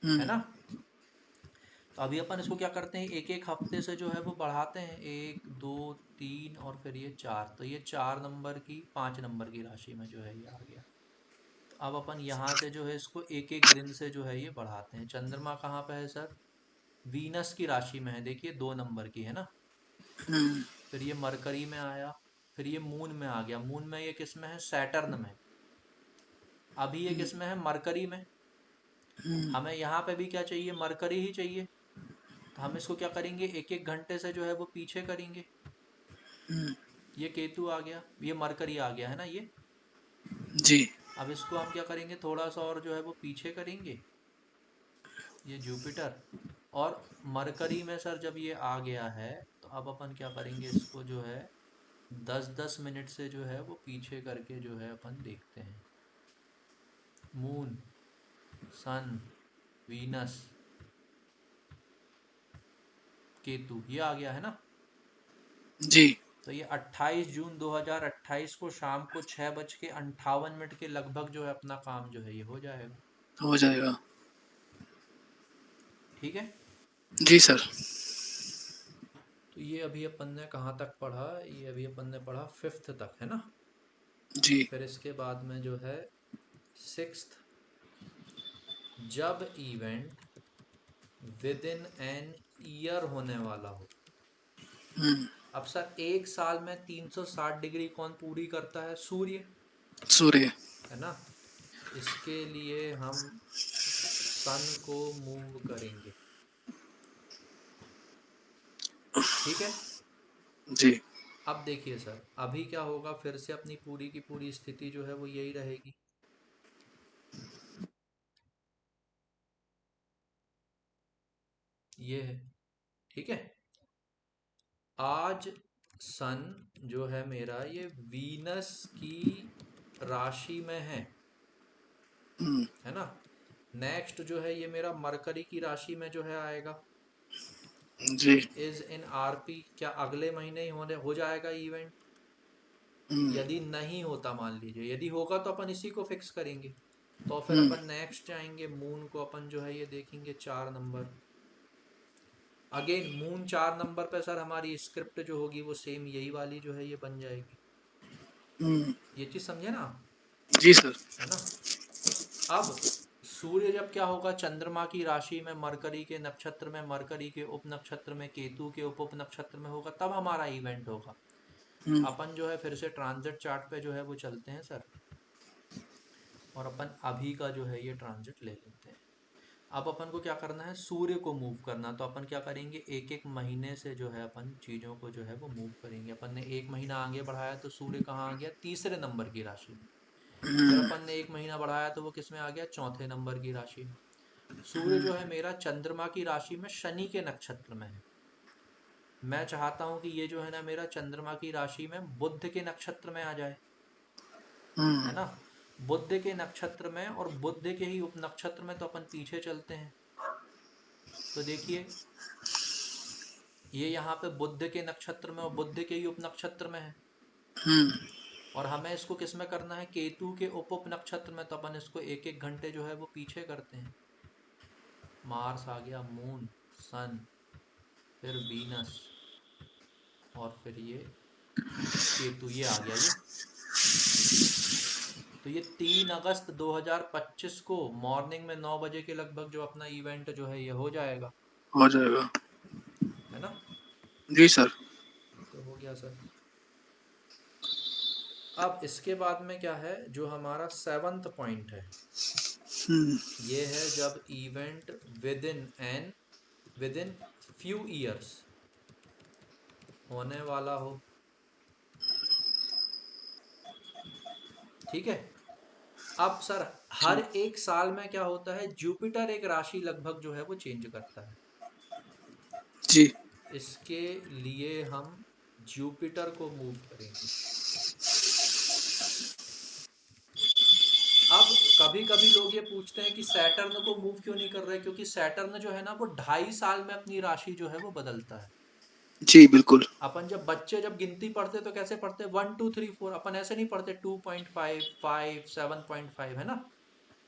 हम्म। ना। तो अभी अपन इसको क्या करते हैं, एक एक हफ्ते से जो है वो बढ़ाते हैं, 1 2 3 और फिर ये 4, तो ये 4 नंबर की 5 नंबर की राशि में जो है ये आ गया। तो अब अपन यहाँ से जो है इसको एक एक दिन से जो है ये बढ़ाते हैं। चंद्रमा कहाँ पे है सर? वीनस की राशि में है, देखिए 2 नंबर की, है ना। हम्म। फिर ये मरकरी में आया, फिर ये मून में आ गया। मून में ये किस में है? सैटर्न में। अभी ये किस में है? मरकरी में। हम्म। हमें यहाँ पे भी क्या चाहिए? मरकरी ही चाहिए। तो हम इसको क्या करेंगे, एक एक घंटे से जो है वो पीछे करेंगे। हम्म। ये केतु आ गया, ये मरकरी आ गया, है ना ये। जी। अब इसको हम क्या करेंगे, थोड़ा सा और जो है वो पीछे करेंगे, ये जुपिटर। और मरकरी में सर जब ये आ गया है तो अब अपन क्या करेंगे, इसको जो है 10-10 मिनट से जो है वो पीछे करके जो है अपन देखते हैं। मून, सन, वीनस, केतु, ये आ गया, है ना। जी। तो ये 28 जून 2028 को शाम को 6:58 के लगभग जो है अपना काम जो है ये हो जाएगा। हो जाएगा। ठीक है। जी सर। तो ये अभी अपन ने कहाँ तक पढ़ा, ये अभी अपन ने पढ़ा फिफ्थ तक, है ना। जी। फिर इसके बाद में जो है सिक्स्थ, जब event with in an year होने वाला हो। हम्म। अब सर एक साल में 360 डिग्री कौन पूरी करता है? सूर्य, सूर्य। है ना। इसके लिए हम सन को मूव करेंगे, ठीक है। जी। अब देखिए सर, अभी क्या होगा, फिर से अपनी पूरी की पूरी स्थिति जो है वो यही रहेगी। ये है, ठीक है। आज सन जो है मेरा ये वीनस की राशि में हम्म। है ना। नेक्स्ट जो है ये मेरा मरकरी की राशि में जो है आएगा। जी। इज इन आरपी, क्या अगले महीने ही होने हो जाएगा इवेंट? हम्म। यदि नहीं होता, मान लीजिए यदि होगा तो अपन इसी को फिक्स करेंगे। तो फिर हम्म। अपन नेक्स्ट जाएंगे, मून को अपन जो है ये देखेंगे 4 नंबर। अगेन मून 4 नंबर पे सर हमारी स्क्रिप्ट जो होगी वो सेम यही वाली जो है ये बन जाएगी। हम्म। ये चीज समझे ना आप? जी सर। है ना। अब सूर्य जब क्या होगा, चंद्रमा की राशि में, मरकरी के नक्षत्र में, मरकरी के उप नक्षत्र में, केतु के उप उप नक्षत्र में होगा, तब हमारा इवेंट होगा। हम्म। अपन जो है फिर से ट्रांजिट चार्ट पे जो है वो चलते हैं सर, और अपन अभी का जो है ये ट्रांजिट ले लेते हैं। अब अपन को क्या करना है, सूर्य को मूव करना। तो अपन क्या करेंगे, एक एक महीने से जो है अपन चीजों को जो है वो मूव करेंगे। अपन ने एक महीना आगे बढ़ाया तो सूर्य कहाँ आ गया, तीसरे नंबर की राशि में। फिर हम्म। अपन ने एक महीना बढ़ाया तो वो किस में आ गया, चौथे नंबर की राशि में। सूर्य जो है मेरा चंद्रमा की राशि में शनि के नक्षत्र में है। मैं चाहता हूं कि ये जो है ना मेरा चंद्रमा की राशि में बुध के नक्षत्र में आ जाए, हम्म। है ना। बुध के नक्षत्र में और बुध के ही उप नक्षत्र में, तो अपन पीछे चलते हैं। तो देखिए ये यहाँ पे बुध के नक्षत्र में और बुध के ही उप नक्षत्र में है। हम्म। और हमें इसको किस में करना है, केतु के उप उप नक्षत्र में। तो अपन इसको एक एक घंटे जो है वो पीछे करते हैं। मार्स आ गया, मून, सन, फिर वीनस, और फिर ये केतु, ये आ गया ये। तो ये 3 अगस्त 2025 को मॉर्निंग में 9 बजे के लगभग जो अपना इवेंट जो है ये हो जाएगा, हो जाएगा। है ना। जी सर। तो हो गया सर। अब इसके बाद में क्या है, जो हमारा सेवंथ पॉइंट है, हम्म। ये है जब event with in few years होने वाला हो, ठीक है। अब सर हर जी। एक साल में क्या होता है, जुपिटर एक राशि लगभग जो है वो चेंज करता है। जी। इसके लिए हम जुपिटर को मूव करेंगे। अब कभी कभी लोग ये पूछते हैं कि सैटर्न को मूव क्यों नहीं कर रहे, क्योंकि सैटर्न जो है ना वो 2.5 साल में अपनी राशि जो है वो बदलता है। जी बिल्कुल। अपन जब बच्चे जब गिनती पढ़ते तो कैसे पढ़ते, 1 2 3 4, अपन ऐसे नहीं पढ़ते 2.5 5 7.5, है ना।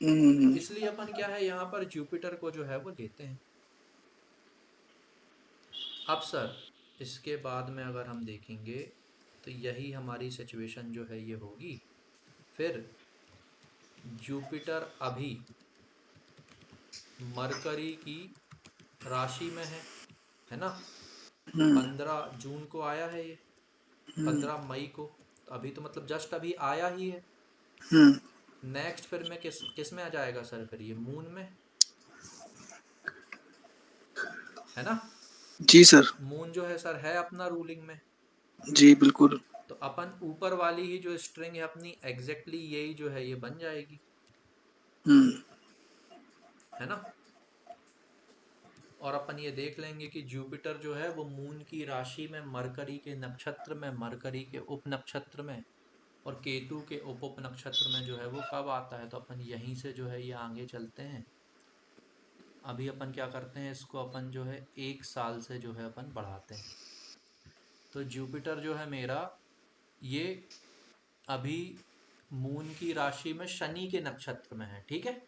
तो हम्म। इसलिए अपन क्या है यहाँ पर जुपिटर को जो है वो लेते हैं। अब सर इसके बाद में अगर हम देखेंगे तो यही हमारी सिचुएशन जो है ये होगी। फिर जुपिटर अभी मरकरी की राशि में है ना। हम्म। 15 जून को आया है ये, हम्म। 15 मई को। तो अभी तो मतलब जस्ट अभी आया ही है। हम्म। नेक्स्ट फिर मैं किस किस में आ जाएगा सर, फिर ये मून में, है ना। जी सर। मून जो है सर है अपना रूलिंग में। जी बिल्कुल। तो अपन ऊपर वाली ही जो स्ट्रिंग है अपनी, एग्जैक्टली यही जो है ये बन जाएगी, हम्म। है ना। और अपन ये देख लेंगे कि जुपिटर जो है वो मून की राशि में, मरकरी के नक्षत्र में, मरकरी के उप नक्षत्र में, और केतु के उप उप नक्षत्र में जो है वो कब आता है। तो अपन यहीं से जो है ये आगे चलते हैं। अभी अपन क्या करते हैं, इसको अपन जो है एक साल से जो है अपन बढ़ाते हैं। तो जुपिटर जो है मेरा ये अभी मून की राशि में शनि के नक्षत्र में है, ठीक है।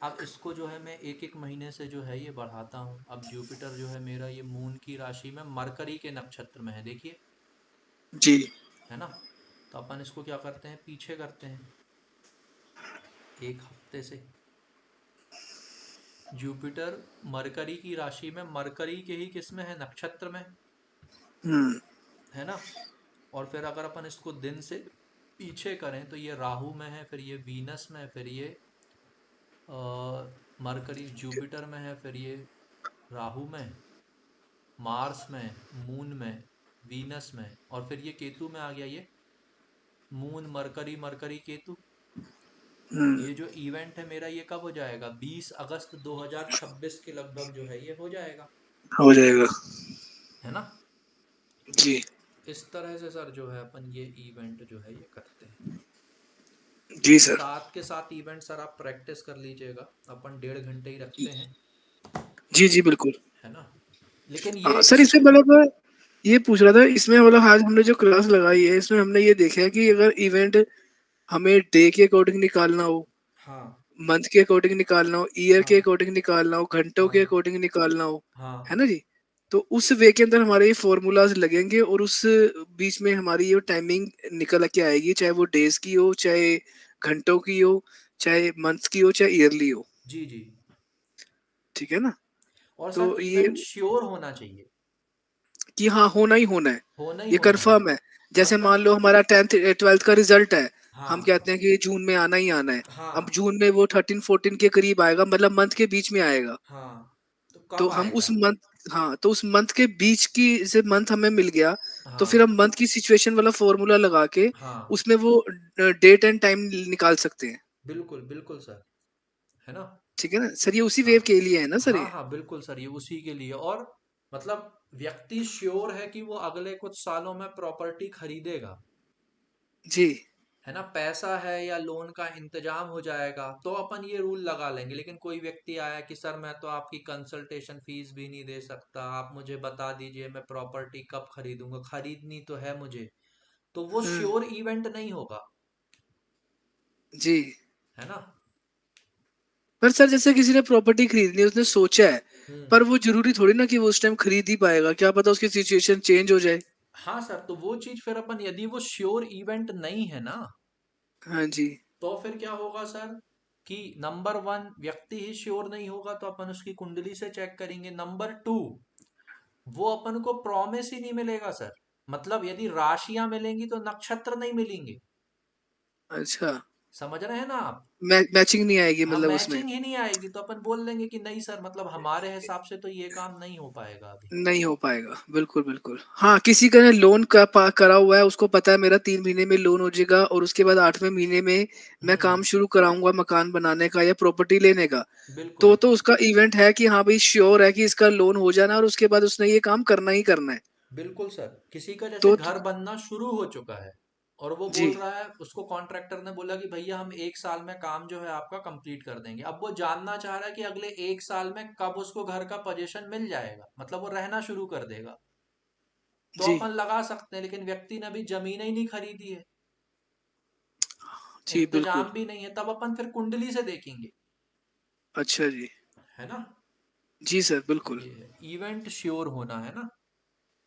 अब इसको जो है मैं एक एक महीने से जो है ये बढ़ाता हूँ। अब जुपिटर जो है मेरा ये मून की राशि में मरकरी के नक्षत्र में है, देखिए, जी। है ना। तो अपन इसको क्या करते हैं, पीछे करते हैं एक हफ्ते से। जुपिटर मरकरी की राशि में, मरकरी के ही किस में है, नक्षत्र में, हम्म। है ना। और फिर अगर अपन इसको दिन से पीछे करें तो ये राहु में है, फिर ये वीनस में, फिर ये मरकरी जुपिटर में है, फिर ये राहु में, मार्स में, मून में, वीनस में, और फिर ये केतु में आ गया ये, मून मरकरी मरकरी केतु। हम्म। ये जो इवेंट है मेरा ये कब हो जाएगा, 20 अगस्त 2026 के लगभग जो है ये हो जाएगा, हो जाएगा। है ना। जी। इस तरह से सर जो है अपन ये इवेंट जो है ये करते हैं। जी सर। साथ के साथ इवेंट सर आप प्रैक्टिस कर लीजिएगा, अपन 1.5 घंटे ही रखते हैं, जी जी बिल्कुल। है ना। लेकिन ये हाँ एक सर, इसमें मतलब ये पूछ रहा था, इसमें मतलब आज हमने जो क्लास लगाई है इसमें हमने ये देखा है कि अगर इवेंट हमें डे के अकॉर्डिंग निकालना हो, हाँ मंथ के अकॉर्डिंग निकालना हो, ईयर के हाँ अकॉर्डिंग निकालना हो, घंटों के हाँ अकॉर्डिंग निकालना हो, है हाँ। ना जी। तो उस वे के अंदर हमारे ये फॉर्मूलाज लगेंगे और उस बीच में हमारी ये टाइमिंग निकल के आएगी, चाहे वो डेज की हो, चाहे घंटों की हो, चाहे मंथ्स की हो, चाहे ईयरली हो। जी जी। ठीक है ना। और तो सर ये इवेंट श्योर होना चाहिए, कि हाँ होना ही होना है, होना ही ये होना है। कंफर्म है। जैसे मान मतलब लो हमारा 10th 12th का रिजल्ट है, हम हाँ कहते हैं कि जून में आना ही आना है। अब हाँ जून में वो 13 14 के करीब आएगा, मतलब मंथ के बीच में आएगा। हाँ। तो तो कब हम उस आएगा। मंथ, हाँ तो उस मंथ के बीच की से मंथ हमें मिल गया, तो फिर हाँ हम मंथ की सिचुएशन वाला फॉर्मूला लगा के हाँ। उसमें वो डेट एंड टाइम निकाल सकते हैं। बिल्कुल बिल्कुल सर, है ना। ठीक है ना सर, ये उसी हाँ वेव के लिए है ना सर हाँ ये। हाँ बिल्कुल सर, ये उसी के लिए। और मतलब व्यक्ति श्योर है कि वो अगले कुछ सालों में प्रॉपर्टी खरीदेगा, जी। है ना। पैसा है या लोन का इंतजाम हो जाएगा तो अपन ये रूल लगा लेंगे। लेकिन कोई व्यक्ति आया कि सर मैं तो आपकी कंसल्टेशन फीस भी नहीं दे सकता, आप मुझे बता दीजिए मैं प्रॉपर्टी कब खरीदूंगा, खरीदनी तो है मुझे, तो वो हम्म। श्योर इवेंट नहीं होगा, जी। है ना। पर सर जैसे किसी ने प्रॉपर्टी खरीदनी है, उसने सोचा है, हम्म। पर वो जरूरी थोड़ी ना कि वो उस टाइम खरीद ही पाएगा, क्या पता उसकी सिचुएशन चेंज हो जाए। हाँ सर, तो वो चीज फिर अपन, यदि वो श्योर इवेंट नहीं है ना, हाँ जी। तो फिर क्या होगा सर, कि नंबर वन व्यक्ति ही श्योर नहीं होगा तो अपन उसकी कुंडली से चेक करेंगे। नंबर टू, वो अपन को प्रॉमिस ही नहीं मिलेगा सर। मतलब यदि राशियां मिलेंगी तो नक्षत्र नहीं मिलेंगे, अच्छा। समझ रहे हैं ना आप। मैचिंग नहीं आएगी हाँ, मतलब उसमें। मैचिंग ही नहीं आएगी तो अपन बोल देंगे कि नहीं सर, मतलब हमारे हिसाब से तो ये काम नहीं हो पाएगा अभी। नहीं हो पाएगा, बिल्कुल बिल्कुल। हाँ, किसी का ने लोन करा हुआ है, उसको पता है मेरा 3 महीने में लोन हो जाएगा और उसके बाद 8वें महीने में मैं काम हम्म। शुरू कराऊंगा मकान बनाने का या प्रॉपर्टी लेने का। बिल्कुल तो उसका इवेंट है कि हाँ भाई श्योर है कि इसका लोन हो जाना और उसके बाद उसने ये काम करना ही करना है। बिल्कुल सर, किसी का जैसे तो घर बनना शुरू हो चुका है और वो जी बोल रहा है, उसको कॉन्ट्रैक्टर ने बोला कि भैया हम 1 साल में काम जो है आपका कंप्लीट कर देंगे। अब वो जानना चाह रहा है कि अगले 1 साल में कब उसको घर का पोजीशन मिल जाएगा, मतलब वो रहना शुरू कर देगा। तो जी अपन लगा सकते हैं, लेकिन व्यक्ति ने अभी जमीन ही नहीं खरीदी है, जी बिल्कुल। इंतजाम भी नहीं है, तब अपन फिर कुंडली से देखेंगे, अच्छा जी। है ना। जी सर बिल्कुल। ये इवेंट श्योर होना है ना।